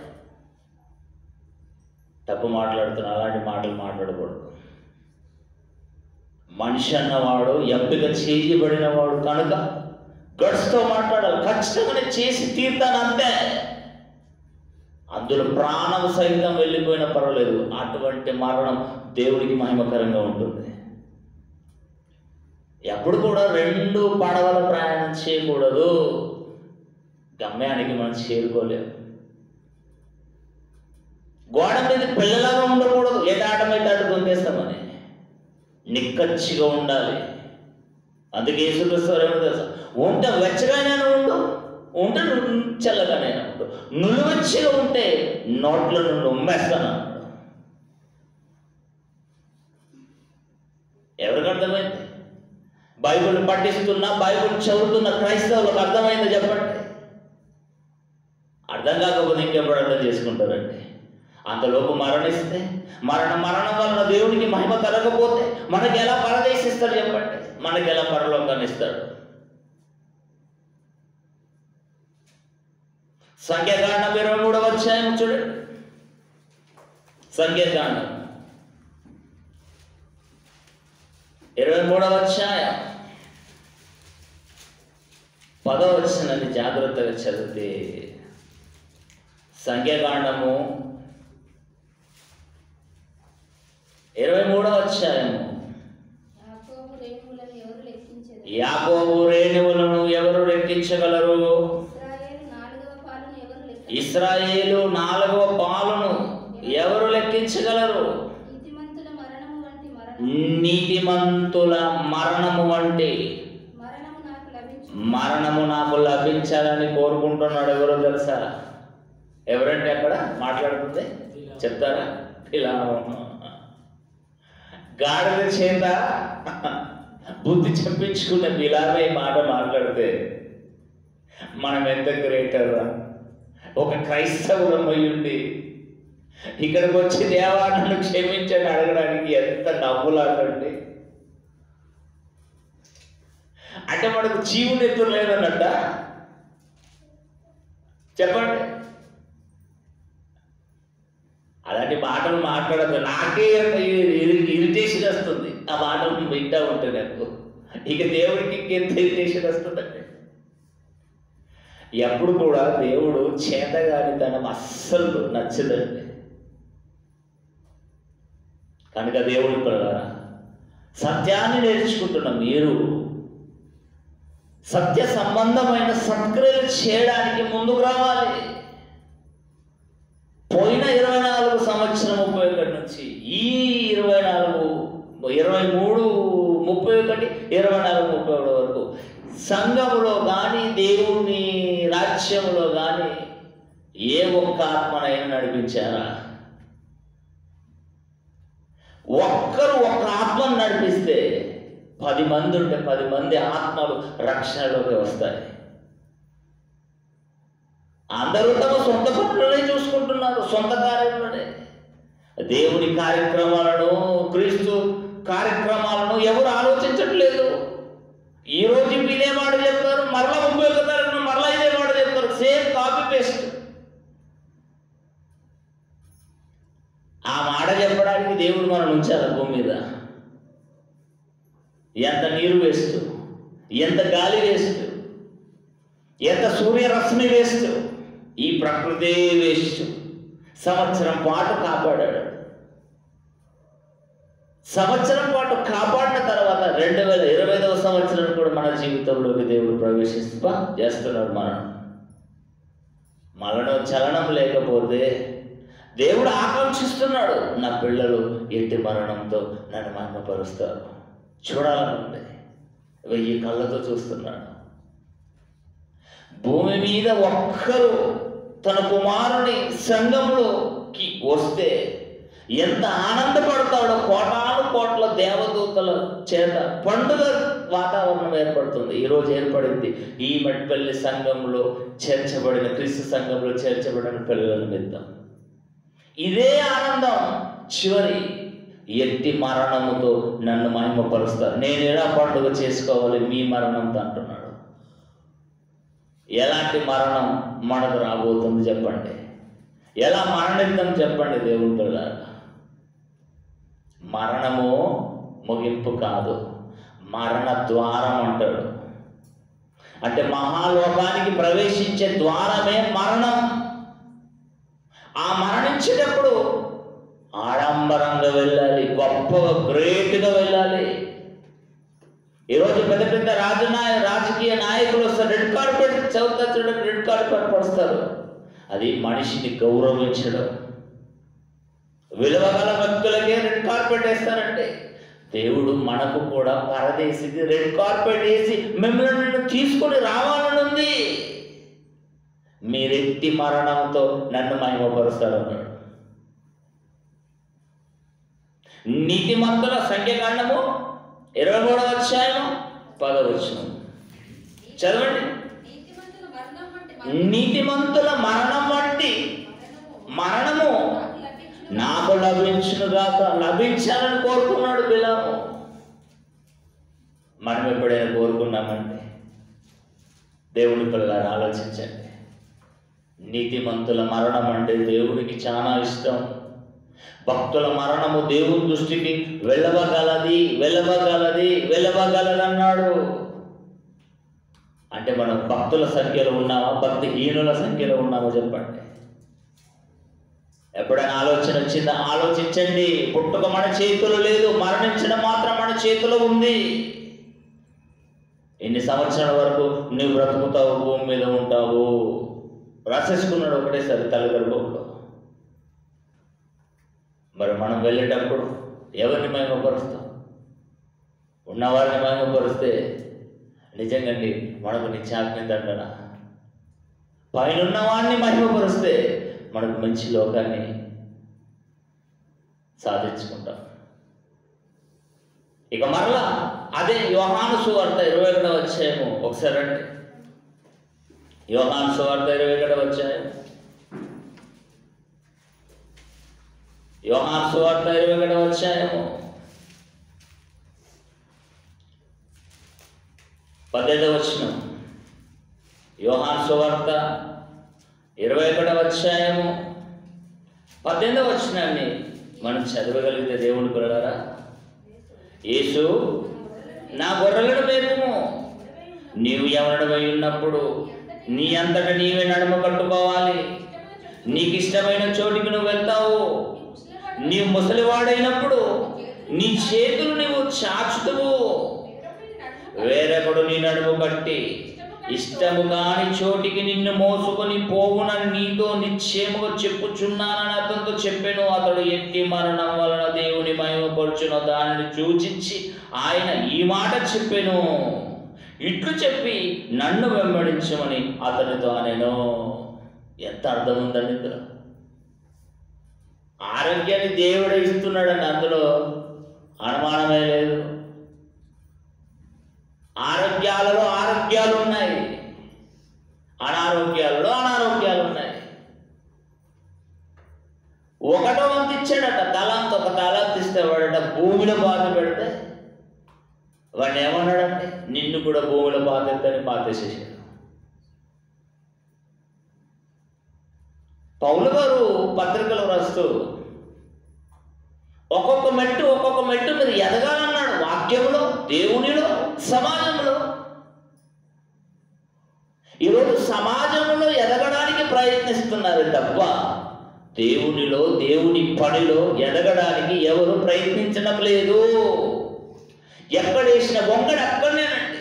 తప్పు మాట్లాడుతున్నా, అలాంటి మాటలు మాట్లాడకూడదు. మనిషి అన్నవాడు ఎంపిక చేయబడిన వాడు కనుక గట్స్తో మాట్లాడాలి. ఖచ్చితంగానే చేసి తీర్తాను అంతే. అందులో ప్రాణం సైతం వెళ్ళిపోయినా పర్వాలేదు. అటువంటి మరణం దేవుడికి మహిమకరంగా ఉంటుంది. ఎప్పుడు కూడా 2 పడవల ప్రయాణం చేయకూడదు. గమ్యానికి మనం చేరుకోలేము. గోడ మీద పిల్లలాగా ఉండకూడదు. ఏటాటమైతే దొంగేస్తామని నిక్కచ్చిగా ఉండాలి. అందుకే యేసుక్రీస్తు ఏమో తెలుసా, ఉంటే వెచ్చగానే ఉండు, ఉంటే చల్లగానే అన్నాడు. నులువెచ్చగా ఉంటే నోట్లో నుండి ఉమ్మేస్తాను అన్నాడు. ఎవరికి అర్థమైంది? బైబిల్ పఠిస్తున్నా, బైబిల్ చదువుతున్న క్రైస్తవులకు అర్థమైందో చెప్పండి. అర్థం కాకపోతే ఇంకెప్పుడు అర్థం చేసుకుంటారండి? అంతలోపు మరణిస్తే మరణం వలన దేవుడికి మహిమ కలగకపోతే మనకి ఎలా పరదేశిస్తాడు చెప్పండి? మనకి ఎలా పరలోకాన్ని ఇస్తాడు? సంఖ్యాకాండం 23వ అధ్యాయం చూడండి. సంఖ్యాకాండం 23వ అధ్యాయం 10వ వచనాన్ని జాగ్రత్తగా చదివితే, సంఖ్యాకాండము 23వ అధ్యాయము, యాకోబు రేణువులను ఎవరు లెక్కించగలరు? ఇశ్రాయేలు 4వ పాలును ఎవరు లెక్కించగలరు? నీతిమంతుల మరణము వంటి మరణము నాకు లభించాలని కోరుకుంటున్నాడు. ఎవరో తెలుసా? ఎవరంటే అక్కడ మాట్లాడుతుంది చెప్తారా? ఇలా గాడిద చేత బుద్ధి చెప్పించుకున్న బిలామే మాట మాట్లాడితే మనం ఎంత గ్రేటర్ రా! ఒక క్రైస్తవులమయ్యుండి ఇక్కడికి వచ్చి దేవా నన్ను క్షమించని అడగడానికి ఎంత నవ్వులాడండి. అంటే మనకు జీవుని ఎదురు లేదన్నట్ట చెప్పండి. అలాంటి మాటలు మాట్లాడద్దు. నాకే ఇరిటేషన్ వస్తుంది ఆ మాటలు వింటా ఉంటే నాకు. ఇక దేవుడికి ఇంకెంత ఇరిటేషన్ వస్తుందండి. ఎప్పుడు కూడా దేవుడు చేతగానితనం అస్సలు నచ్చదండి. కనుక దేవుడి ప్రకారం సత్యాన్ని నేర్చుకుంటున్న మీరు సత్య సంబంధమైన సత్క్రియలు చేయడానికి ముందుకు రావాలి. పోయిన 24 సంవత్సరం 31 నుంచి ఈ 24, 23, 31, 24, 31 వరకు సంఘములో కానీ దేవుని రాజ్యంలో కానీ ఏ ఒక్క ఆత్మనైనా నడిపించారా? ఒక్కరు ఒక్క ఆత్మను నడిపిస్తే 10 మంది ఉంటే 10 మంది ఆత్మలు రక్షణలోకి వస్తాయి. అందరూ తమ సొంత పనులనే చూసుకుంటున్నారు, సొంత కార్యములనే. దేవుని కార్యక్రమాలను, క్రీస్తు కార్యక్రమాలను ఎవరు ఆలోచించట్లేదు. ఈరోజు ఇదే మాట చెప్తారు, మరలా 31 తారీఖున మరలా ఇదే మాట చెప్తారు. Same copy paste. ఆ మాట చెప్పడానికి దేవుడు మనం ఉంచాలి భూమి మీద. ఎంత నీరు వేస్ట్, ఎంత గాలి వేస్ట్, ఎంత సూర్యరశ్మి వేస్ట్, ఈ ప్రకృతి వేస్ట్. సంవత్సరం పాటు కాపాడాడు. సంవత్సరం పాటు కాపాడిన తర్వాత 2025వ సంవత్సరం కూడా మన జీవితంలోకి దేవుడు ప్రవేశింప చేస్తున్నాడు. మనలో చలనం లేకపోతే దేవుడు ఆకాంక్షిస్తున్నాడు, నా పిల్లలు ఎట్టి మరణంతో నన్ను మహిమపరుస్తారు. చూడాలనుంది, 1000 కళ్ళతో చూస్తున్నాడు. భూమి మీద ఒక్కరు తన కుమారుని సంఘంలోకి వస్తే ఎంత ఆనందపడతాడో. కోటాను కోట్ల దేవదూతల చేత పండుగ వాతావరణం ఏర్పడుతుంది. ఈరోజు ఏర్పడింది ఈ మెట్పల్లి సంఘంలో చేర్చబడిన, క్రీస్తు సంఘంలో చేర్చబడిన పిల్లల నిమిత్తం. ఇదే ఆనందం చివరి ఎట్టి మరణముతో నన్ను మహిమపరుస్తారు. నేను ఎలా పండుగ చేసుకోవాలి మీ మరణంతో అంటున్నాడు. ఎలాంటి మరణం మనకు రాబోతుంది చెప్పండి? ఎలా మరణిద్దాం చెప్పండి? దేవుని పిల్లలారా, మరణము ముగింపు కాదు, మరణ ద్వారం అంటాడు. అంటే మహాలోకానికి ప్రవేశించే ద్వారమే మరణం. ఆ మరణించేటప్పుడు ఆడంబరంగా వెళ్ళాలి, గొప్పగా గ్రేట్గా వెళ్ళాలి. ఈరోజు పెద్ద పెద్ద రాజకీయ నాయకులు వస్తారు, రెడ్ కార్పెట్ చదువుతా చూడండి, రెడ్ కార్పెట్ పడుస్తారు. అది మనిషిని గౌరవించడం. విలువగల వ్యక్తులకే రెడ్ కార్పెట్ వేస్తారంటే దేవుడు మనకు కూడా పరదేశికి రెడ్ కార్పెట్ వేసి మిమ్మల్ని తీసుకొని రావాలని ఉంది. మీరెట్టి మరణంతో నన్ను మహిమపరుస్తారు అన్నాడు. నీతిమంతుల సంఖ్యాకాండము 23వ అధ్యాయం 10వ వచనం చదవండి. నీతిమంతుల మరణం వంటి మరణము నాకు లభించునుగాక. లభించాలని కోరుకున్నాడు బిలాము. మనం ఎప్పుడైనా కోరుకున్నామంటే దేవుడి పిల్లలు ఆలోచించండి. నీతిమంతుల మరణం అంటే దేవుడికి చాలా ఇష్టం. భక్తుల మరణము దేవుని దృష్టికి వెళ్ళవగలదన్నాడు. అంటే మనం భక్తుల సంఖ్యలో ఉన్నామా, భక్తిహీనుల సంఖ్యలో ఉన్నామో చెప్పండి. ఎప్పుడైనా ఆలోచన వచ్చిందా? ఆలోచించండి. పుట్టుక మన చేతిలో లేదు, మరణించడం మాత్రం మన చేతిలో ఉంది. ఎన్ని సంవత్సరాల వరకు నువ్వు బ్రతుకుతావు, భూమి మీద ఉంటావు? రాసేసుకున్నాడు ఒకటేసారి తల్లిగర్భంలో. మరి మనం వెళ్ళేటప్పుడు ఎవరిని మహిమపరుస్తాం? ఉన్నవారిని మహిమపరిస్తే నిజంగాండి మనకు నిత్యాగ్ని దండన. పైన వాడిని మహిమపరిస్తే మనకు మంచి లోకాన్ని సాధించుకుంటాం. ఇక మరలా అదే యోహాను సువార్త 21వ అధ్యాయము ఒకసారి అండి. యోహాను సువార్త 21వ అధ్యాయం. యోహాను సువార్త 21వ అధ్యాయము 18వ వచనం. యోహాను సువార్త 21వ అధ్యాయము 18వ వచనాన్ని మనం చదవగలిగితే దేవుని పిల్లలారా, యేసు నా గొర్రెలను మేపుము, నీవు ఎవరినై ఉన్నప్పుడు నీ అంతటా నీవే నడుమ కట్టుకోవాలి. నీకు ఇష్టమైన చోటికి నువ్వు వెళ్తావు. నీవు ముసలివాడైనప్పుడు నీ చేతులు నీవు చాచుతువు. వేరొకడు నీ నడుము కట్టి ఇష్టము కాని చోటికి నిన్ను మోసుకొని పోవునని నీతో నిశ్చయముగా చెప్పుచున్నానని అతనితో చెప్పెను. అతడు ఎట్టి మరణం వలన దేవుని మహిమపరచును దానిని సూచించి ఆయన ఈ మాట చెప్పెను. ఇట్లు చెప్పి నన్ను వెంబడించమని అతనితో అనెను. ఎంత అర్థం ఉందండి ఇందులో. ఆరోగ్యాన్ని దేవుడే ఇస్తున్నాడండి, అందులో అనుమానమే లేదు. ఆరోగ్యాలలో ఆరోగ్యాలు ఉన్నాయి, అనారోగ్యాలలో అనారోగ్యాలు ఉన్నాయి. ఒకటో వంతు ఇచ్చాడట, తలంత ఒక తలంత ఇస్తే వాడట భూమిలో బాధ పెడితే వాడిని ఏమన్నాడంటే నిన్ను కూడా భూమిలో బాధ ఎత్తని పాతేసేసాడు. పౌలు గారు పత్రికలు రాస్తూ ఒక్కొక్క మెట్టు మీరు ఎదగాలన్నాడు. వాక్యంలో, దేవునిలో, సమాజంలో. ఈరోజు సమాజంలో ఎదగడానికి ప్రయత్నిస్తున్నారు తప్ప దేవునిలో, దేవుని పనిలో ఎదగడానికి ఎవరు ప్రయత్నించడం లేదు. ఎక్కడేసిన గొంగడు అక్కడనేనండి,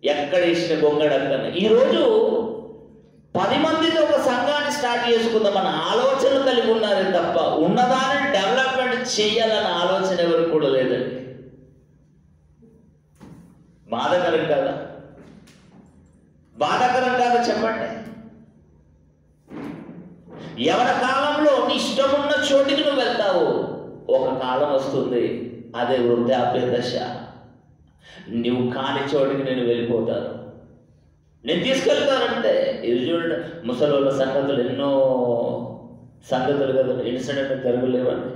ఎక్కడేసిన గొంగడు అక్కడనే. ఈరోజు 10 మందితో ఒక సంఘాన్ని స్టార్ట్ చేసుకుందామన్న ఆలోచన కలిగి ఉన్నారు తప్ప ఉన్నదాన్ని డెవలప్మెంట్ చేయాలన్న ఆలోచన ఎవరికి కూడా లేదండి. బాధాకరం కాదా? బాధాకరం కాదా చెప్పండి. ఎవరి కాలంలో నీ ఇష్టం ఉన్న చోటికి నువ్వు వెళ్తావు. ఒక కాలం వస్తుంది, అదే వృద్ధాప్య దశ. నువ్వు కాని చోటికి నేను వెళ్ళిపోతాను, నేను తీసుకెళ్తానంటే. ఇది చూడండి, ముసలోళ్ళ సంగతులు ఎన్నో సంగతులు కదా, ఇన్సిడెంట్ జరగలేవండి.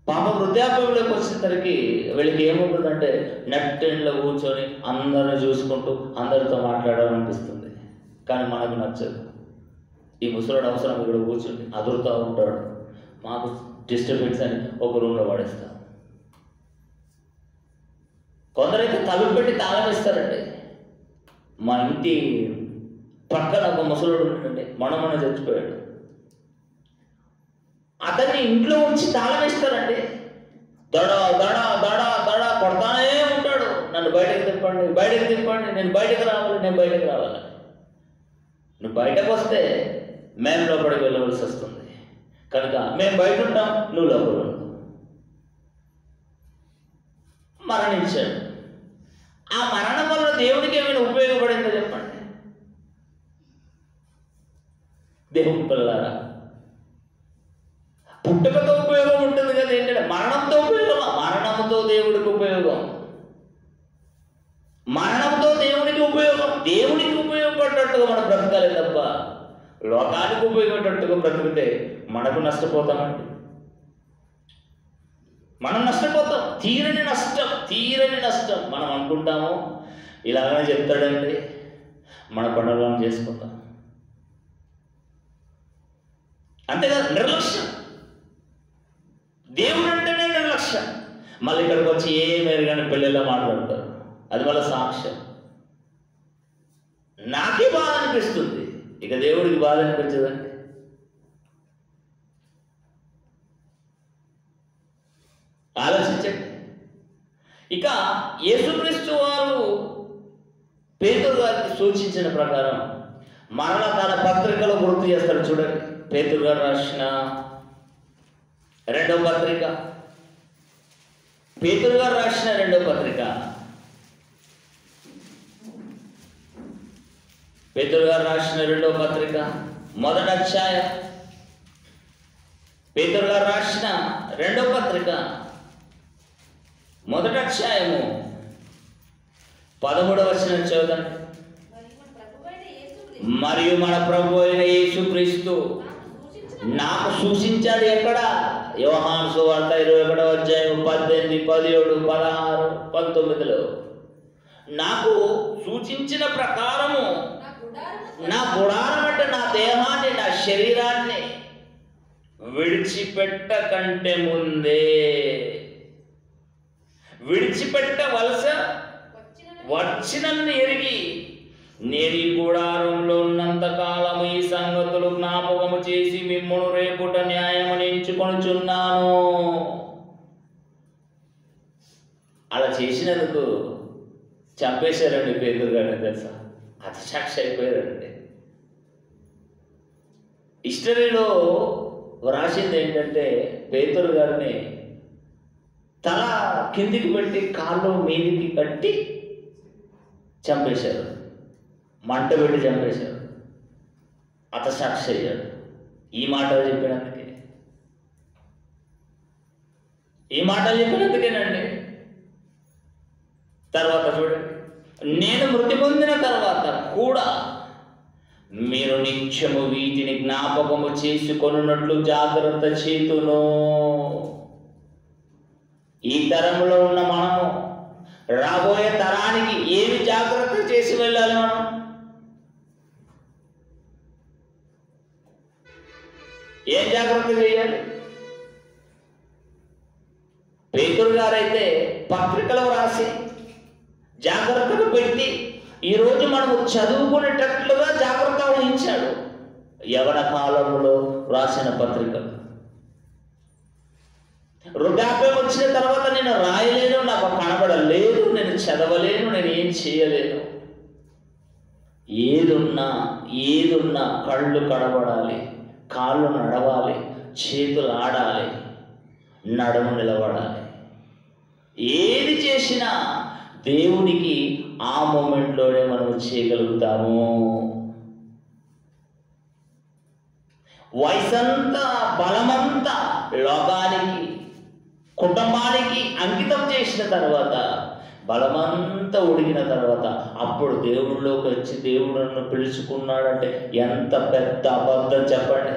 పాప వృద్ధాప్యంలోకి వచ్చేసరికి వీళ్ళకి ఏముంటుందంటే నెట్టింట్లో కూర్చొని అందరిని చూసుకుంటూ అందరితో మాట్లాడాలనిపిస్తుంది. కానీ మనకు నచ్చదు. ఈ ముసలోడు అవసరం ఇక్కడ కూర్చొని అదురుతూ ఉంటాడు, మాకు డిస్టర్బెన్స్ అని ఒక రూమ్లో పడేస్తాం. కొందరైతే తలుపు పెట్టి తాళం ఇస్తారండి. మా ఇంటి పక్కన ఒక ముసలోడు ఉంటుండే, మొన్న చచ్చిపోయాడు. అతన్ని ఇంట్లో ఉంచి తాళం వేస్తారండి. దడ దడ దడ దడ కొడతానే ఉంటాడు. నన్ను బయటకు తిప్పండి, నేను బయటకు రావాలి. నువ్వు బయటకు వస్తే మేము లోపలికి వెళ్ళవలసి వస్తుంది. కనుక మేము బయట ఉంటాం, నువ్వు లోపల ఉంటావు. మరణించాడు. ఆ మరణం వల్ల దేవుడికి ఏమైనా ఉపయోగపడిందో చెప్పండి. మరణంతో దేవునికి ఉపయోగపడ్డట్టుగా మనం బ్రతకాలి తప్ప లోకానికి ఉపయోగపడ్డట్టుగా బ్రతికితే మనకు నష్టపోతామండి. మనం నష్టపోతాం. తీరని నష్టం. మనం అనుకుంటాము ఇలాగనే చెప్తాడండి, మన పనులను చేసుకుంటాం. అంతేకాదు నిర్లక్ష్యం. దేవుడు అంటేనే నిర్లక్ష్యం. మళ్ళీ ఇక్కడికి వచ్చి ఏమేరు కానీ పెళ్ళిలో మాట్లాడతారు. అది వల్ల సాక్ష్యం. నాకే బాధ అనిపిస్తుంది, ఇక దేవుడికి బాధ అనిపించదండి. ఆలోచించండి. ఇక యేసుక్రీస్తు వారు పేతురు గారికి సూచించిన ప్రకారం మరలా తన పత్రికలో గుర్తు చేస్తారు. చూడండి, పేతురు గారు రాసిన రెండవ పత్రిక, పేతురు గారు రాసిన రెండవ పత్రిక, పేతురు గారు రాసిన రెండవ పత్రిక మొదటి అధ్యాయం, పేతురు గారు రాసిన రెండవ పత్రిక మొదటి అధ్యాయము 13వ వచనం చదువుదాం. మరియు మన ప్రభు అయిన యేసుక్రీస్తు నాకు సూచించాడు. ఎక్కడ? యోహాను సువార్త 21వ అధ్యాయం 18, 17, 16, 19లో నాకు సూచించిన ప్రకారము నా గుడారం అంటే నా దేహాన్ని, నా శరీరాన్ని విడిచిపెట్ట కంటే ముందే వచ్చినని ఎరిగి నేను ఈ గుడారంలో ఉన్నంత కాలము ఈ సంగతులు జ్ఞాపకము చేసి మిమ్మును రేపుట న్యాయమని ఎంచుకొనుచున్నాను. అలా చేసినందుకు చంపేశారండి పేతురు గారిని. తెలుసా, హతసాక్షి అయిపోయారండి. హిస్టరీలో రాసింది ఏంటంటే పేతురు గారిని తల కిందికి పెట్టి కాళ్ళు మీదికి కట్టి చంపేశారు. మంట పెట్టి చంపేశారు. హతసాక్షి అయ్యాడు. ఈ మాటలు చెప్పినందుకేనండి. తర్వాత చూడండి, నేను మృతి పొందిన తర్వాత కూడా మీరు నిత్యము వీటిని జ్ఞాపకము చేసుకొనున్నట్లు జాగ్రత్త చేతును. ఈ తరంలో ఉన్న మనము రాబోయే తరానికి ఏమి జాగ్రత్త చేసి వెళ్ళాలి? మనం ఏం జాగ్రత్త చేయాలి? పేతురు గారైతే పత్రికలో రాసి జాగ్రత్తగా పెట్టి ఈరోజు మనము చదువుకునేటట్లుగా జాగ్రత్త వహించాడు. యవన కాలంలో రాసిన పత్రికలు. వృద్ధాప్యం వచ్చిన తర్వాత నేను రాయలేను, నాకు కనబడలేదు, నేను చదవలేను, నేను ఏం చేయలేను. ఏదున్నా కళ్ళు కనబడాలి, కాళ్ళు నడవాలి, చేతులు ఆడాలి, నడుము నిలబడాలి. ఏది చేసినా దేవునికి ఆ మూమెంట్లోనే మనం చేయగలుగుతాము. వయసంతా బలమంతా లోకానికి, కుటుంబానికి అంకితం చేసిన తర్వాత, బలమంతా ఉడికిన తర్వాత అప్పుడు దేవుళ్ళలోకి వచ్చి దేవుడు నన్ను పిలుచుకున్నాడంటే ఎంత పెద్ద అబద్ధం చెప్పండి.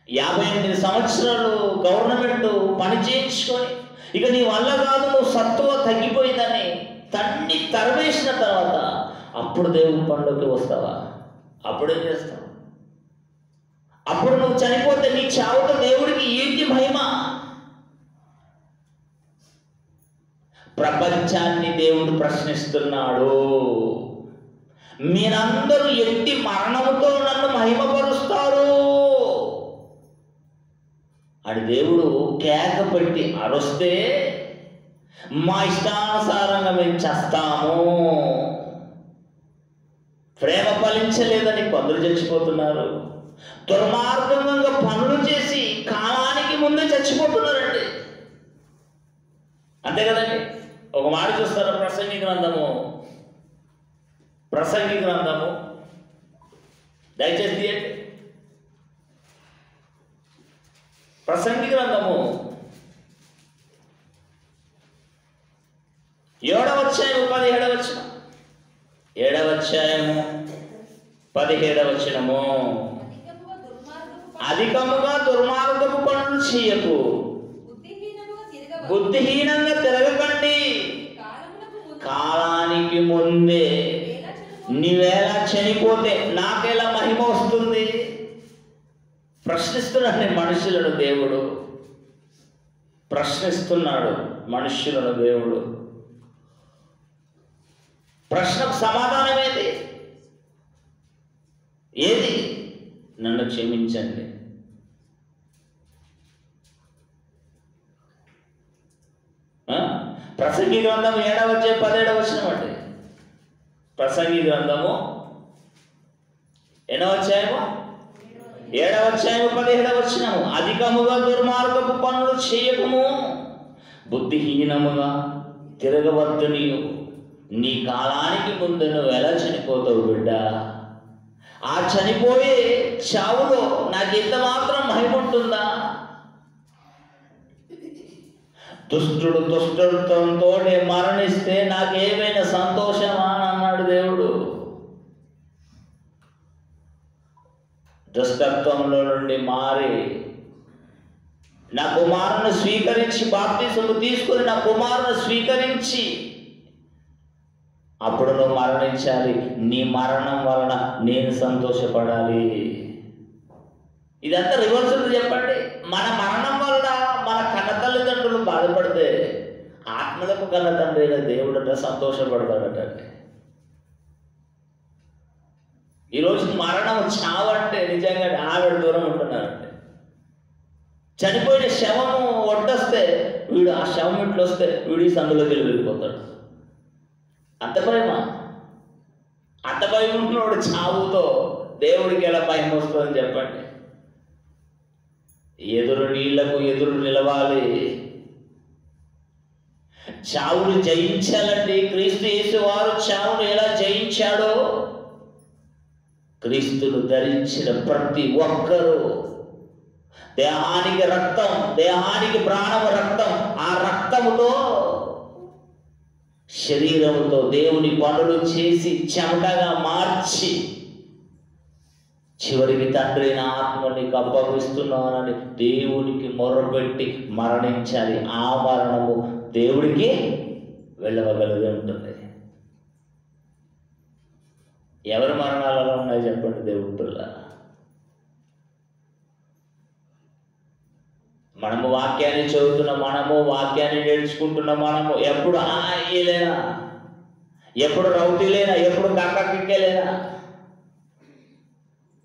58 సంవత్సరాలు గవర్నమెంట్ పని చేయించుకొని ఇక నీ వల్ల కాదు, నువ్వు సత్తువ తగ్గిపోయిందని తన్ని తరివేసిన తర్వాత అప్పుడు దేవుని పనిలోకి వస్తావా? అప్పుడేం చేస్తావు? అప్పుడు నువ్వు చనిపోతే నీ చావుతో దేవుడికి ఏంటి మహిమ? ప్రపంచాన్ని దేవుడు ప్రశ్నిస్తున్నాడు. మీరందరూ ఎట్టి మరణముతో నన్ను మహిమపరుస్తారు అని దేవుడు కేక పెట్టి అరుస్తే మా ఇష్టానుసారంగా మేము చేస్తాము. ప్రేమ ఫలించలేదని కొందరు చచ్చిపోతున్నారు. దుర్మార్గంగా పనులు చేసి కాలానికి ముందే చచ్చిపోతున్నారండి. అంతే కదండి. ఒక మాట చూస్తారు, ప్రసంగి గ్రంథము దయచేసి తీయండి. ప్రసంగి గ్రంథము 7వ అధ్యాయం 17వ వచనం. 7వ అధ్యాయము 17వ వచనము. అధికముగా దుర్మార్గపు పనులు చేయకు, బుద్ధిహీనంగా తిరగకండి. కాలానికి ముందే నీవేలా చనిపోతే నాకెలా మహిమ వస్తుంది? ప్రశ్నిస్తున్నాడు మనుషులను దేవుడు, ప్రశ్నిస్తున్నాడు మనుష్యులను దేవుడు. ప్రశ్నకు సమాధానం ఏది? ఏది? నన్ను క్షమించండి. ప్రసంగి గ్రంథం 7వ అధ్యాయం 17వ వచనం అండి. ప్రసంగి గ్రంథము 8వ అధ్యాయము 7వ అధ్యాయము 17వ వచనము. అధికముగా దుర్మార్గపు పనులు చేయకము, బుద్ధిహీనముగా తిరగవద్దు. నీ కాలానికి ముందు నువ్వు ఎలా చనిపోతావు బిడ్డ? ఆ చనిపోయే చావులో నాకు ఎంత మాత్రం మహిమ ఉంటుందా? దుష్టుడు దుష్టంతో మరణిస్తే నాకేమైనా సంతోషమా అని అన్నాడు దేవుడు. దుష్టత్వంలో నుండి మారి నా కుమారుని స్వీకరించి, బాప్తిసము తీసుకుని నా కుమారుని స్వీకరించి అప్పుడు నువ్వు మరణించాలి. నీ మరణం వలన నేను సంతోషపడాలి. ఇదంతా రివర్స్ చెప్పండి. మన మరణం వలన మన కన్న తల్లిదండ్రులు బాధపడితే ఆత్మలకు కన్న తండ్రి అయిన దేవుడట సంతోషపడతాడట. ఈరోజు మరణం చావంటే నిజంగా ఆవిడ దూరం ఉంటున్నారంటే, చనిపోయిన శవము ఒడ్డొస్తే వీడు ఆ శవం ఇంట్లో వస్తే వీడి సందులోకి వెళ్ళిపోతాడు. అంత భయమ? అంత భయం ఉంటున్నాడు చావుతో దేవుడికి ఎలా భయం వస్తుందని చెప్పండి. ఎదురు నీళ్లకు ఎదురు నిలవాలి. చావును జయించాలండి. క్రీస్తు యేసు వారు చావును ఎలా జయించాడో, క్రీస్తును ధరించిన ప్రతి ఒక్కరూ దేహానికి రక్తం, దేహానికి ప్రాణము రక్తం, ఆ రక్తముతో శరీరముతో దేవుని పనులు చేసి చెమటగా మార్చి చివరికి తండ్రి నా ఆత్మని అప్పగిస్తున్నానని దేవునికి మొర్రపెట్టి మరణించాలి. ఆ మరణము దేవుడికి వెళ్ళవగలిగి ఉంటుంది. ఎవరి మరణాలు అలా ఉన్నాయి చెప్పండి దేవుడి పిల్ల. మనము వాక్యాన్ని చదువుతున్న మనము, వాక్యాన్ని నేర్చుకుంటున్న మనము ఎప్పుడు అయ్యలేనా, ఎప్పుడు రౌటీలేనా, ఎప్పుడు కాకక్కిలేనా?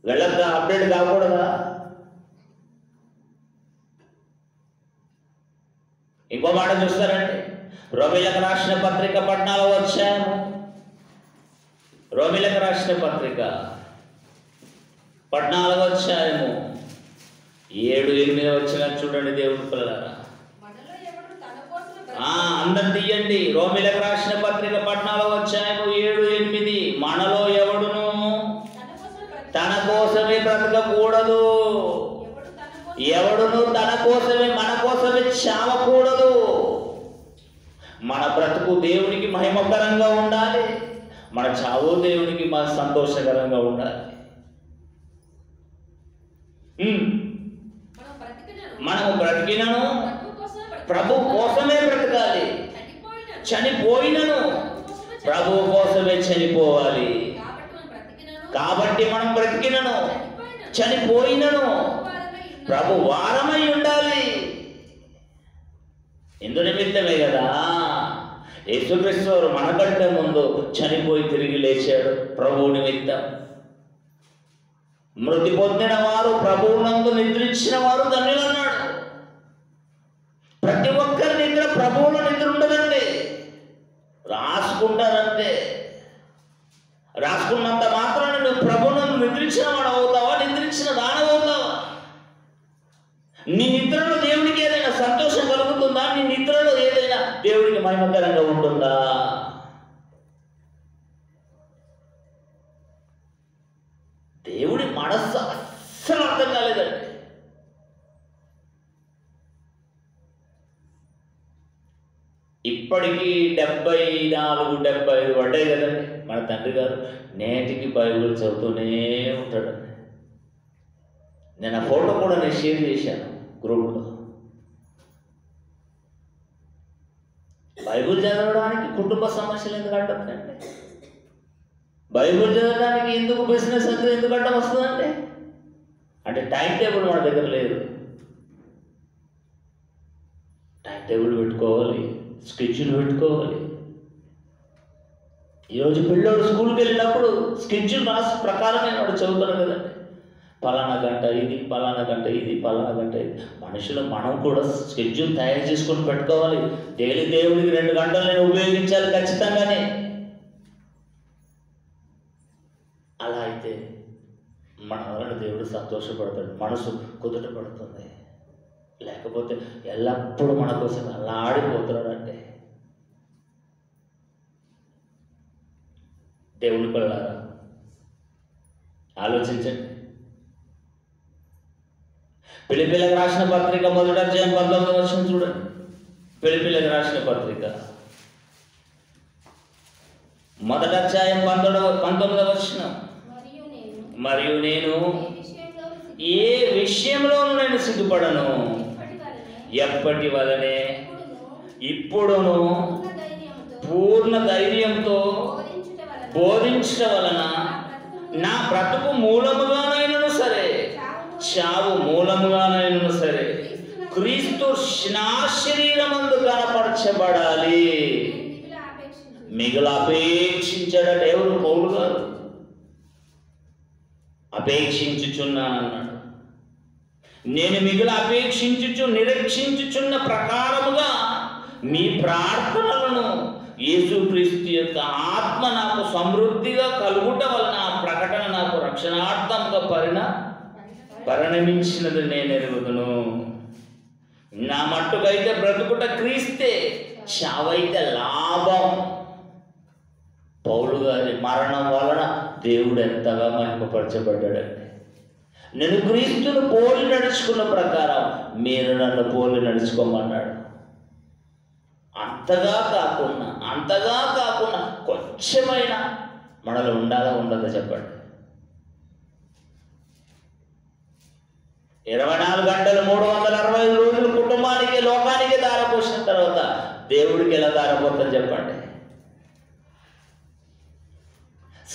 వెళ్ళద్దా? అప్డేట్ కాకూడదా? ఇంకో మాట చూస్తారండి. రోమిలకు రాసిన పత్రిక 14వ అధ్యాయము, రోమిలకు రాసిన పత్రిక 14వ అధ్యాయము 7-8 వచ్చిన చూడండి దేవుడి పిల్లలారా. అందరు తీయండి. రోమిలకు రాసిన పత్రిక 14వ అధ్యాయము 7-8. మనలో ఎవడును తన కోసమే బ్రతకకూడదు, ఎవడును తన కోసమే, మన కోసమే చావకూడదు. మన బ్రతుకు దేవునికి మహిమకరంగా ఉండాలి, మన చావు దేవునికి సంతోషకరంగా ఉండాలి. మనము బ్రతికినను ప్రభు కోసమే బ్రతకాలి, చనిపోయినను ప్రభు కోసమే చనిపోవాలి. కాబట్టి మనం బ్రతికినను చనిపోయినను ప్రభు వారమై ఉండాలి. ఇందు నిమిత్తమే కదా యేసుక్రీస్తు వారు మనకంటే ముందు చనిపోయి తిరిగి లేచాడు ప్రభువు నిమిత్తం. మృతి పొందిన వారు ప్రభువునందు నిద్రించిన వారు ధన్యులన్నాడు. ప్రతి ఒక్కరి నిద్ర ప్రభువులో నిద్ర ఉండదండి, రాసుకుంటారంతే. రాసుకున్నంత మాత్రాన్ని నువ్వు ప్రభువునందు నిద్రించిన వాడు అవుతావా, నిద్రించిన దానవుతావా? నీ నిద్రలో దేవుడికి ఏదైనా సంతోషం కలుగుతుందా? నీ నిద్రలో ఏదైనా దేవుడికి మహిమకరంగా ఉంటుందా? దేవుడి మనస్సు అస్సలు అర్థం కాలేదండి. ఇప్పటికీ 74, 75 పడ్డాయి కదండి. మన తండ్రి గారు నేటికి బైబిల్ చదువుతూనే ఉంటాడండి. నేను ఆ ఫోటో కూడా నేను షేర్ చేశాను గ్రూప్లో. బైబిల్ చదవడానికి కుటుంబ సమస్యలు ఎందుకు అడ్డండి? బైబిల్ చదవడానికి ఎందుకు బిజినెస్ ఎందుకు అడ్డం వస్తుందండి? అంటే టైం టేబుల్ మన దగ్గర లేదు. టైం టేబుల్ పెట్టుకోవాలి, స్కెడ్యూల్ పెట్టుకోవాలి. ఈరోజు పిల్లోడు స్కూల్కి వెళ్ళినప్పుడు స్కెడ్యూల్ రాసి ప్రకారమే వాడు చదువుతాడు కదండి. పలానా గంట ఇది, పలానా గంట ఇది, పలానా గంట ఇది. మనుషులు మనం కూడా స్కెడ్యూల్ తయారు చేసుకొని పెట్టుకోవాలి. డైలీ దేవుడికి 2 గంటలు నేను ఉపయోగించాలి ఖచ్చితంగానే. అలా అయితే మన వలన దేవుడు సంతోషపడతాడు, మనసు కుదుట పడుతుంది. లేకపోతే ఎల్లప్పుడూ మన కోసం అలా ఆడిపోతున్నాడంటే దేవుని పిల్లలారా ఆలోచించండి. ఫిలిప్పీలకు రాసిన పత్రిక 1వ అధ్యాయం 19వ వచనం చూడండి. ఫిలిప్పీలకు రాసిన పత్రిక 1వ అధ్యాయం 19వ వచనం. మరియు నేను ఏ విషయంలోనూ నేను సిగ్గుపడను, ఎప్పటి వలనే ఇప్పుడును పూర్ణ ధైర్యంతో బోధించడం వలన నా బ్రతుకు మూలముగానైనను సరే, చావు మూలముగానైనను సరే, క్రీస్తు నా శరీరమందు కనపరచబడాలి. మిగులు అపేక్షించాడట. ఎవరు? పౌలు గారు. అపేక్షించుచున్నానన్నాడు. నేను మిగులు అపేక్షించుచు నిరీక్షించుచున్న ప్రకారముగా మీ ప్రార్థనలను యేసుక్రీస్తు యొక్క ఆత్మ నాకు సమృద్ధిగా కలుగుట వలన ఆ ప్రకటన నాకు రక్షణార్థంగా పరిణమించినది నేను ఎరుగుదును. నా మట్టుకైతే బ్రతుకుట క్రీస్తే, చావైతే లాభం. పౌలు గారి మరణం వలన దేవుడు ఎంతగా మహిమపరచబడ్డాడండి. నేను క్రీస్తును పోలి నడుచుకున్న ప్రకారం మీరు నన్ను పోలి నడుచుకోమన్నాడు. అంతగా కాకుండా కొంచెమైనా మనలో ఉండాలా ఉండదా చెప్పండి? 24 గంటలు 365 రోజులు కుటుంబానికి లోకానికి దారపోసిన తర్వాత దేవుడికి ఎలా దారపోతుందని చెప్పండి?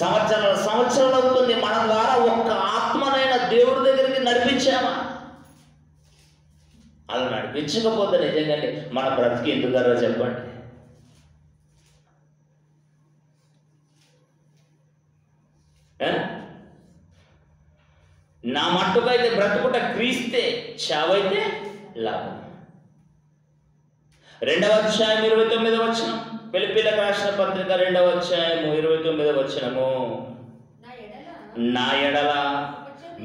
సంవత్సరాలు అవుతుంది. మన ద్వారా ఒక్క ఆత్మనైనా దేవుడి దగ్గరికి నడిపించామా? అలా నడిపించకపోతే నిజంగానే మన బ్రతికి ఎందుకరా చెప్పండి? నా మట్టుకైతే బ్రతుకుట క్రీస్తే, చావైతే లాభం. 2వ అధ్యాయం 29వ వచనం. ఫిలిప్పీలకు రాసిన పత్రిక 2వ అధ్యాయం 29వ వచనము. నా ఎడల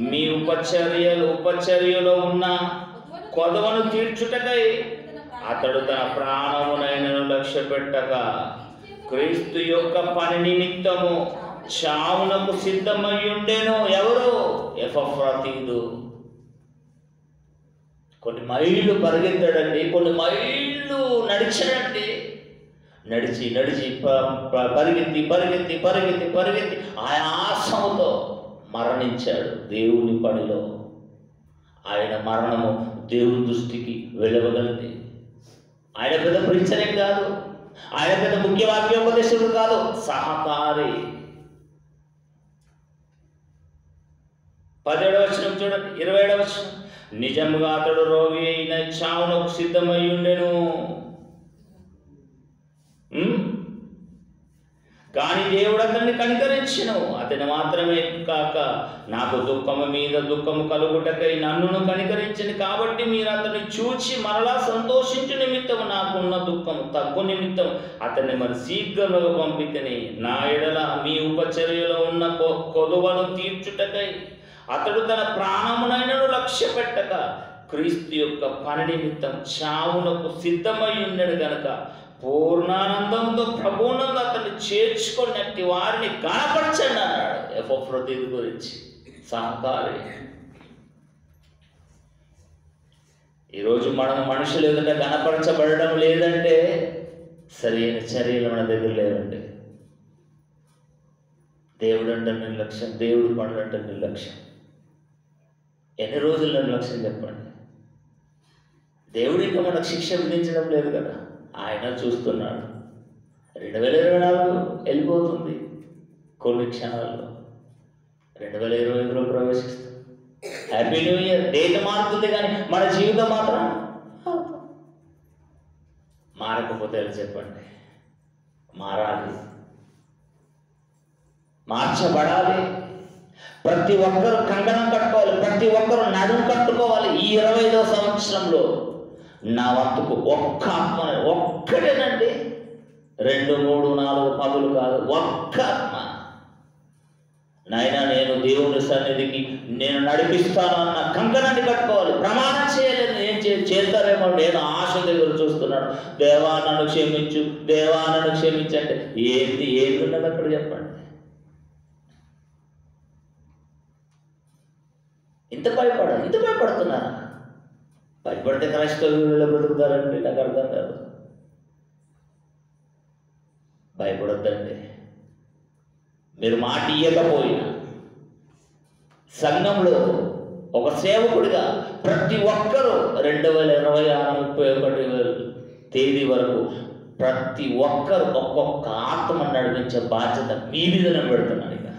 మీ ఉపచర్యలో ఉన్న కొదవను తీర్చుటకై అతడు తన ప్రాణమునైనను లక్ష్య పెట్టక క్రీస్తు యొక్క పని నిమిత్తము చావునకు సిద్ధమయ్యుండెను. ఎవరు? ఎపఫ్రదీతు. కొన్ని మైళ్ళు పరిగెత్తాడండి, కొన్ని మైళ్ళు నడిచాడండి. నడిచి పరిగెత్తి ఆయాసంతో మరణించాడు దేవుని పనిలో. ఆయన మరణము దేవుని దృష్టికి వెళ్ళవగలది. ఆయన పెద్ద ప్రిన్సరేం కాదు, ఆయన పెద్ద ముఖ్య వాక్యోపదేశుడు కాదు, సహకారి. 17వ వచనం చూడండి, 27వ వచనం. నిజంగా అతడు రోగి అయిన చావునకు సిద్ధమై ఉండెను, కానీ దేవుడు అతన్ని కనికరించెను. అతని మాత్రమే కాక నాకు దుఃఖము మీద దుఃఖము కలుగుటకై నన్నును కనికరించింది. కాబట్టి మీరు అతన్ని చూచి మరలా సంతోషించు నిమిత్తం నాకున్న దుఃఖము తగ్గు నిమిత్తం అతన్ని మరి శీఘ్రముగా పంపితిని. నా ఎడల మీ ఉపచర్యలో ఉన్న కొదువను తీర్చుటకై అతడు తన ప్రాణమునైనను లక్ష్య పెట్టక క్రీస్తు యొక్క పని నిమిత్తం చావునకు సిద్ధమై ఉండెను గనుక పూర్ణానందంతో ప్రభువునందు అతన్ని చేర్చుకున్నట్టు వారిని గణపరచండి అన్నాడు. ఎపఫ్రదీతు గురించి సహకారి. ఈరోజు మనం మనుషులు ఎదుట గణపరచబడడం లేదంటే సరైన చర్యలు మన దగ్గర లేవండి. దేవుడు అంటే నిర్లక్ష్యం, దేవుడి పనులు అంటే నిర్లక్ష్యం. ఎన్ని రోజులు నిర్లక్ష్యం చెప్పండి? దేవుడు ఇంకా మనకు శిక్ష విధించడం లేదు కదా, ఆయన చూస్తున్నాడు. 2024 వెళ్ళిపోతుంది కొన్ని క్షణాల్లో, 2025లో ప్రవేశిస్తుంది. Happy new year. డేట్ మారుతుంది కానీ మన జీవితం మాత్రం మారకపోతే చెప్పండి. మారాలి, మార్చబడాలి. ప్రతి ఒక్కరు కంకణం కట్టుకోవాలి, ప్రతి ఒక్కరు నడుము కట్టుకోవాలి. ఈ 25వ సంవత్సరంలో నా వంతుకు ఒక్క ఆత్మ, ఒక్కటేనండి, 2, 3, 4 పదులు కాదు, ఒక్క ఆత్మ. నాయన నేను దేవుని సన్నిధికి నేను నడిపిస్తాను అన్న కంకణాన్ని కట్టుకోవాలి. ప్రమాణం చేయలేదు, ఏం చేస్తారేమో, నేను ఆశ దగ్గర చూస్తున్నాను. దేవా నన్ను క్షమించు, దేవా నన్ను క్షమించంటే ఏంది ఉన్నది అక్కడ చెప్పండి. ఇంత భయపడుతున్నారా? భయపడితే క్రైస్తవులు బ్రతుకుతారండి, నాకు అర్థం కాదు. భయపడొద్దండి. మీరు మాట ఇయ్యకపోయినా సంఘంలో ఒక సేవకుడిగా ప్రతి ఒక్కరూ 2026 31 తేదీ వరకు ప్రతి ఒక్కరు ఒక్కొక్క ఆత్మను నడిపించే బాధ్యత మీ మీదనే పెడుతున్నాను. ఇక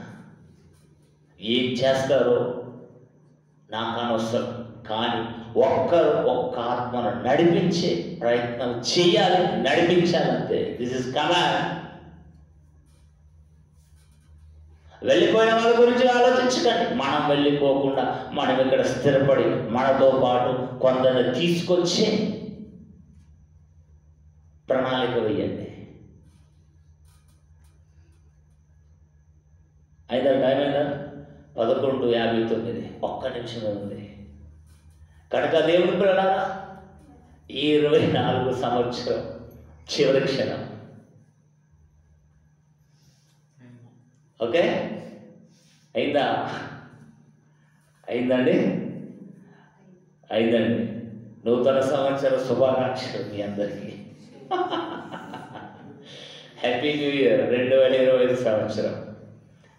ఏం చేస్తారో నాకు అనవసరం, కానీ ఒక్క ఆత్మను నడిపించే ప్రయత్నం చేయాలి, నడిపించాలంతే. This is command. వెళ్ళిపోయిన వాళ్ళ గురించి ఆలోచించకండి. మనం వెళ్ళిపోకుండా మనం ఇక్కడ స్థిరపడి మనతో పాటు కొందరిని తీసుకొచ్చి ప్రణాళిక వేయండి. అయితే టైం అయిందా? 11:59. ఒక్క నిమిషం ఉంది. కనుక దేవుని పిల్లలారా, ఈ 24 సంవత్సరం చివరి క్షణం. ఓకే, అయిందండి. నూతన సంవత్సర శుభాకాంక్షలు మీ అందరికీ. హ్యాపీ న్యూ ఇయర్ 2025 సంవత్సరం.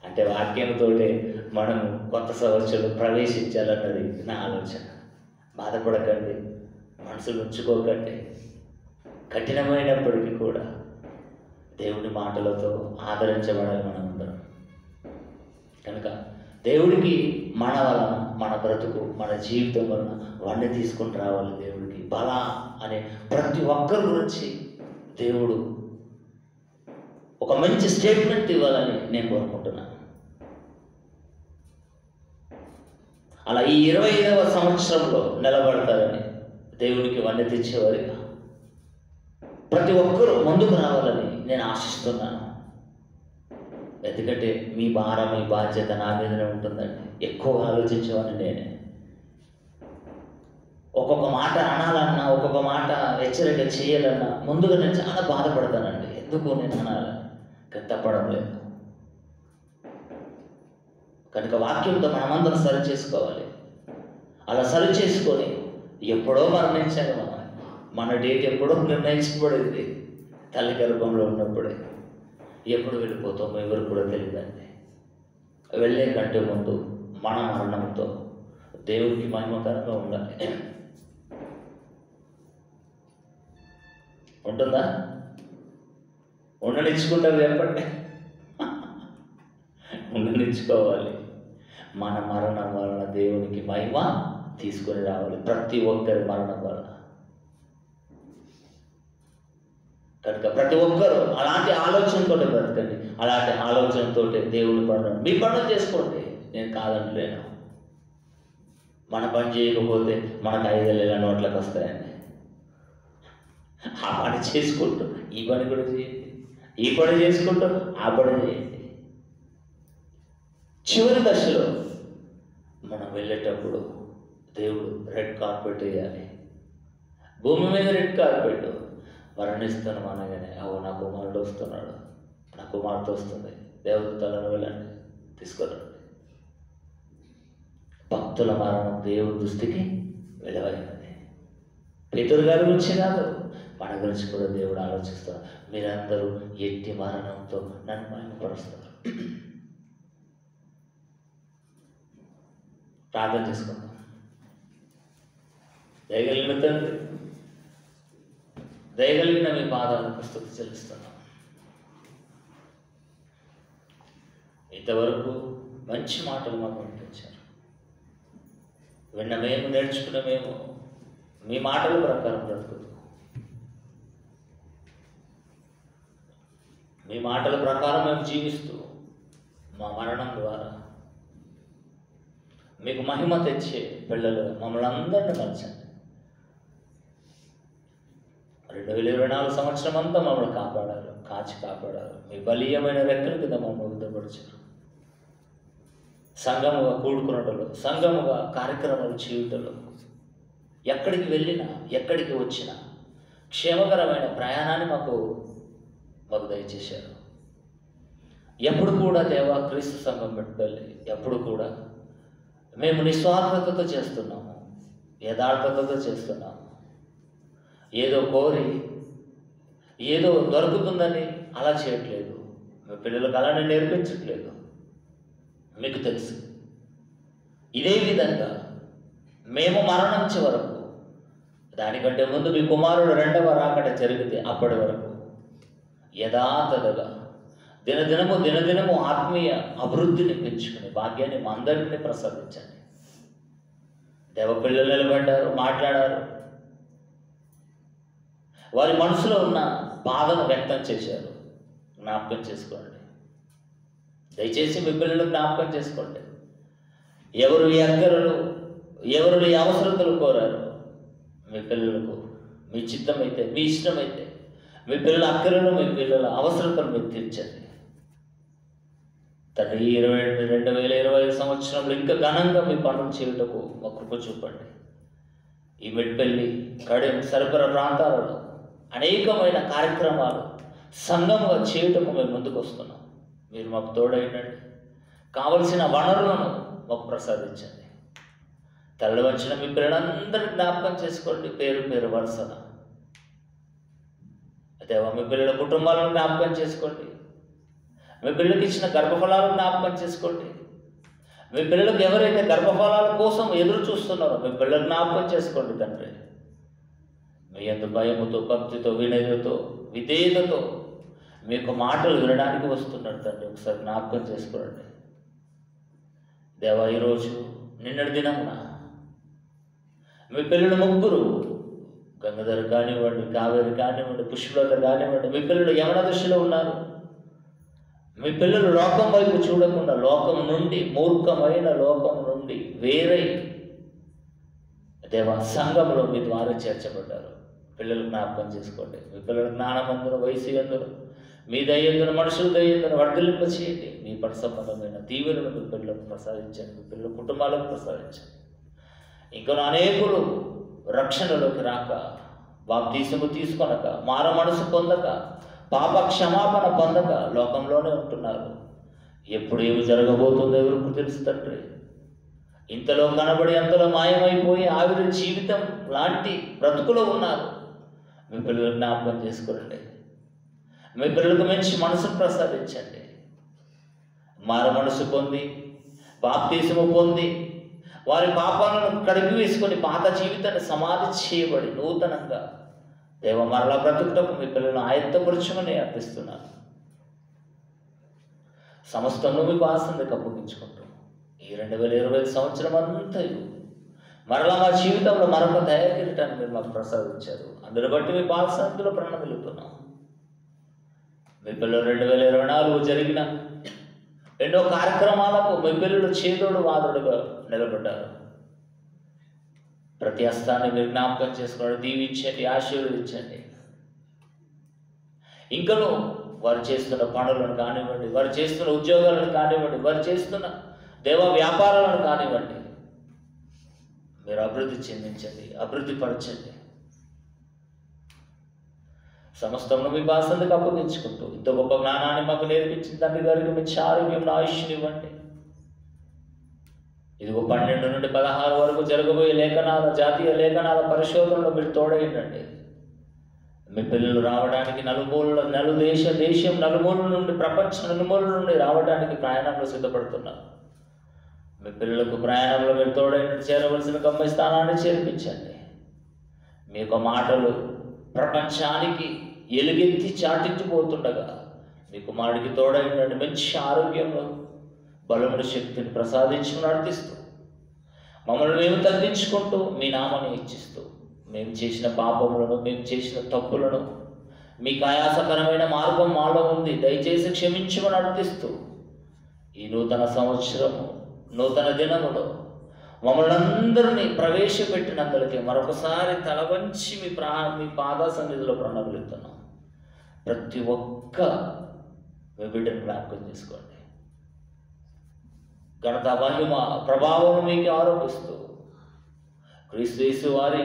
అంటే వాక్యంతో మనము కొత్త సంవత్సరం ప్రవేశించాలన్నది నా ఆలోచన. బాధపడకండి, మనసులు ఉంచుకోకండి. కఠినమైనప్పటికీ కూడా దేవుని మాటలతో ఆదరించబడాలి మనందరం. కనుక దేవుడికి మన వలన, మన బ్రతుకు, మన జీవితం వలన వాడిని తీసుకుని రావాలి. దేవుడికి బల అనే ప్రతి ఒక్కరి గురించి దేవుడు ఒక మంచి స్టేట్మెంట్ ఇవ్వాలని నేను కోరుకుంటున్నాను. అలా ఈ 25వ సంవత్సరంలో నిలబడతారని దేవునికి వన్నె తెచ్చేవారిగా ప్రతి ఒక్కరూ ముందుకు రావాలని నేను ఆశిస్తున్నాను. ఎందుకంటే మీ భారం, మీ బాధ్యత నా మీదనే ఉంటుందండి. ఎక్కువ ఆలోచించేవాడిని నేనే. ఒక్కొక్క మాట అనాలన్నా, ఒక్కొక్క మాట హెచ్చరిక చేయాలన్నా ముందుగా నేను చాలా బాధపడతానండి. ఎందుకు నేను అనాలని తప్పడం లేదు. కనుక వాక్యంతో మనమందరం సరి చేసుకోవాలి. అలా సరి చేసుకొని ఎప్పుడో మరణించాలి. మన డేట్ ఎప్పుడో నిర్ణయించబడింది. తల్లి గర్భంలో ఉన్నప్పుడే. ఎప్పుడు వెళ్ళిపోతామో ఎవరు కూడా తెలియదండి. వెళ్ళే కంటే ముందు మన మరణంతో దేవునికి మహిమకరంగా ఉండాలి. ఉంటుందా? ఉండనిచ్చుకుంటారు చెప్పండి. ఉండనిచ్చుకోవాలి. మన మరణం వలన దేవునికి మహిమ తీసుకొని రావాలి. ప్రతి ఒక్కరి మరణం వలన. కనుక ప్రతి ఒక్కరూ అలాంటి ఆలోచనతో బ్రతకండి. అలాంటి ఆలోచనతో దేవుని పనులు, మీ పనులు చేసుకోండి. నేను కాదంటలేను. మన పని చేయకపోతే మనకు 5,000 నోట్లకు వస్తాయండి. ఆ పని చేసుకుంటూ ఈ పని కూడా చేయండి, ఈ పని చేసుకుంటూ ఆ పని చేయండి. చివరి దశలో మనం వెళ్ళేటప్పుడు దేవుడు రెడ్ కార్పెట్ వేయాలి. భూమి మీద రెడ్ కార్పెట్. మరణిస్తున్నాం అనగానే నా కుమారుడు వస్తున్నాడు, నా కుమార్తె వస్తుంది, దేవదూతలను వెళ్ళండి, తీసుకురండి. భక్తుల మరణం దేవుడి దృష్టికి విలువైనది. పేతురు గారి గురించి కాదు, మన గురించి కూడా దేవుడు ఆలోచిస్తారు. మీరందరూ ఎట్టి మరణంతో నన్ను మహిమపరుస్తారు. ప్రార్థన చేసుకుందాం. దయగలిగిన తండ్రి, దయగలిగిన మీ పాదాలకు స్తుతి చెల్లిస్తున్నాం. ఇంతవరకు మంచి మాటలు మాకు వినిపించారు. విన్న మేము, నేర్చుకున్న మేము మీ మాటల ప్రకారం బ్రతుకుతూ, మీ మాటల ప్రకారం మేము జీవిస్తూ, మా మరణం ద్వారా మీకు మహిమ తెచ్చే పిల్లలు మమ్మల్ని అందరినీ మలచండి. 2024 సంవత్సరం అంతా మమ్మల్ని కాపాడారు, కాచి కాపాడారు. మీ బలీయమైన రెక్కల కింద మమ్మల్ని ఉద్దపరిచారు. సంఘముగా కూడుకున్నటలో, సంఘముగా కార్యక్రమాలు చేయుటలో, ఎక్కడికి వెళ్ళినా ఎక్కడికి వచ్చినా క్షేమకరమైన ప్రయాణాన్ని మాకు దయచేశారు. ఎప్పుడు కూడా దేవా క్రీస్తు సంఘం పెట్టుకెళ్ళి ఎప్పుడు కూడా మేము నిస్వార్థతతో చేస్తున్నాము, యథార్థతతో చేస్తున్నాము. ఏదో కోరి ఏదో దొరుకుతుందని అలా చేయట్లేదు. మీ పిల్లలకు అలానే నేర్పించట్లేదు. మీకు తెలుసు. ఇదే విధంగా మేము మరణించే వరకు, దానికంటే ముందు మీ కుమారుడు 2వ రాకడ జరిగితే అప్పటి వరకు యథాతథగా దినదినము ఆత్మీయ అభివృద్ధిని పెంచుకునే భాగ్యాన్ని మా అందరినీ ప్రసాదించండి. దేవపిల్లలు నిలబడ్డారు, మాట్లాడారు, వారి మనసులో ఉన్న బాధను వ్యక్తం చేశారు. జ్ఞాపకం చేసుకోండి. దయచేసి మీ పిల్లలు జ్ఞాపకం చేసుకోండి. ఎవరు ఈ అక్కరలు, ఎవరు ఈ అవసరతలు కోరారు, మీ పిల్లలకు మీ చిత్తమైతే, మీ ఇష్టమైతే మీ పిల్లల అక్కరలు, మీ పిల్లల అవసరతలు మీరు తీర్చండి తండ్రి. 2025 సంవత్సరంలో ఇంకా ఘనంగా మీ పనులు చేయుటకు మా కృప చూపండి. ఈ మెట్పల్లి, కడెం, సరిపర ప్రాంతాలలో అనేకమైన కార్యక్రమాలు సంఘంగా చేయుటకు మేము ముందుకు వస్తున్నాం. మీరు మాకు తోడైనండి. కావలసిన వనరులను మాకు ప్రసాదించండి. తల్లి వచ్చిన మీ పిల్లలందరినీ జ్ఞాపకం చేసుకోండి, పేరు పేరు వరుసన. దేవా, మీ పిల్లల కుటుంబాలను జ్ఞాపకం చేసుకోండి. మీ పిల్లలకి ఇచ్చిన గర్భఫలాలను జ్ఞాపకం చేసుకోండి. మీ పిల్లలకు ఎవరైతే గర్భఫలాల కోసం ఎదురు చూస్తున్నారో మీ పిల్లలు జ్ఞాపకం చేసుకోండి తండ్రి. మీ యందు భయముతో, భక్తితో, వినయతో, విధేయతతో మీ యొక్క మాటలు వినడానికి వస్తున్నారు తండ్రి. ఒకసారి జ్ఞాపకం చేసుకోండి దేవా. ఈరోజు నిన్నటి దినమున మీ పిల్లలు 3 గంగాధర్ కానివ్వండి, కావేరి కానివ్వండి, పుష్పలత కానివ్వండి, మీ పిల్లలు యవన దశలో ఉన్నారు. మీ పిల్లలు లోకం వైపు చూడకుండా, లోకం నుండి, మూర్ఖమైన లోకం నుండి వేరై దేవా సంఘంలో మీ ద్వారా చేర్చబడ్డారు. పిల్లలు జ్ఞాపకం చేసుకోండి. మీ పిల్లలు జ్ఞానమందును, వయసు ఎందును, మీ దయ్యందును, మనుషుల దయ్యందును వర్ధిల్లింప చేయండి. మీ పటి సంబంధమైన దీవెనలు మీ పిల్లలకు ప్రసాదించండి. మీ పిల్లల కుటుంబాలకు ప్రసాదించండి. ఇంకా అనేకులు రక్షణలోకి రాక, బాప్తీసము తీసుకొనక, మార మనసు పొందక, పాప క్షమాపణ పొందక లోకంలోనే ఉంటున్నారు. ఎప్పుడు ఏమి జరగబోతుందో ఎవరికి తెలుసు తండ్రి. ఇంతలో కనబడి అంతలో మాయమైపోయి ఆవిరి జీవితం లాంటి బ్రతుకులో ఉన్నారు. మీ పిల్లలు జ్ఞాపకం చేసుకోండి. మీ పిల్లలకు మంచి మనసును ప్రసాదించండి. మార మనసు పొంది, బాప్తీసము పొంది, వారి పాపాలను కడిగి వేసుకొని పాత జీవితాన్ని సమాధి చేయబడి నూతనంగా దేవ మరలా బ్రతుకుటకు మీ పిల్లలను ఆయత్తపరచమని అర్థిస్తున్నాను. సమస్తంలో మీకు ఆసందికి అప్పగించుకుంటాం. ఈ 2025 సంవత్సరం అంతయు మరలా మా జీవితంలో మరొక దయాకిరీటాన్ని మీరు మాకు ప్రసాదించారు. అందును బట్టి మీ పాదసన్నిధిలో ప్రణమిల్లుతున్నాం. మీ పిల్లలు 2024 జరిగిన ఎన్నో కార్యక్రమాలకు మీ పిల్లలు చేదోడు వాదుడుగా నిలబడ్డారు. ప్రతి హస్తాన్ని మీరు జ్ఞాపకం చేసుకోండి, దీవించండి, ఆశీర్వదించండి. ఇంకనూ వారు చేస్తున్న పనులను కానివ్వండి, వారు చేస్తున్న ఉద్యోగాలను కానివ్వండి, వారు చేస్తున్న దేవ వ్యాపారాలను కానివ్వండి, మీరు అభివృద్ధి చెందించండి, అభివృద్ధి పరచండి. సమస్తంలో మీ బాసందుకు అప్పగించుకుంటూ ఇంత గొప్ప జ్ఞానాన్ని మాకు నేర్పించిన తండ్రి గారికి మీ ఆరోగ్యం, ఆయుష్ని ఇవ్వండి. ఇదిగో 12 నుండి 16 వరకు జరగబోయే లేఖనాల, జాతీయ లేఖనాల పరిశోధనలో మీరు తోడైండండి. మీ పిల్లలు రావడానికి దేశం నలుమూలల నుండి, ప్రపంచం నలుమూలల నుండి రావడానికి ప్రయాణంలో సిద్ధపడుతున్నారు. మీ పిల్లలకు ప్రయాణంలో మీరు తోడైన చేరవలసిన గమ్యస్థానాన్ని చేర్పించండి. మీ యొక్క మాటలు ప్రపంచానికి ఎలుగెత్తి చాటించిపోతుండగా మీ కుమారుడికి తోడైన మంచి ఆరోగ్యంలో బలముడు శక్తిని ప్రసాదించి నడిపిస్తూ, మమ్మల్ని మేము తగ్గించుకుంటూ మీ నామాన్ని ఇచ్చిస్తూ, మేము చేసిన పాపములను, మేము చేసిన తప్పులను, మీకు ఆయాసకరమైన మార్గం మాలో ఉంది, దయచేసి క్షమించమని నడిపిస్తూ, ఈ నూతన సంవత్సరము, నూతన దినములో మమ్మల్ని అందరినీ ప్రవేశపెట్టినందులకి మరొకసారి తల వంచి మీ పాద సన్నిధిలో ప్రణమిలుతున్నాం. ప్రతి ఒక్క మీ బిడ్డను జ్ఞాపకం చేసుకోండి. ఘనత, మహిమ, ప్రభావం మీకు ఆరోపిస్తూ క్రీస్తు యేసు వారి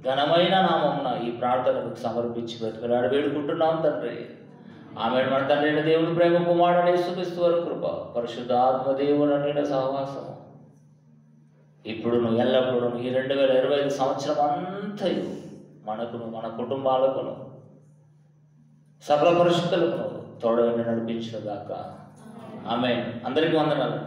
ఘనమైన నామమున ఈ ప్రార్థన మీకు సమర్పించి బ్రతిమలాడి వేడుకుంటున్నాం తండ్రి. ఆమె మన తండ్రి అయిన దేవుని ప్రేమ, కుమారుడైన యేసుక్రీస్తు వారి కృప, పరిశుద్ధాత్మ దేవుని అన్నిటి సహవాసము ఇప్పుడును ఎల్లప్పుడూ ఈ 2025 సంవత్సరం అంతయు మనకును, మన కుటుంబాలకును, సకల పరిశుద్ధులకు తోడైన నడిపించును గాక. ఆమేన్. అందరికీ వందనాలు.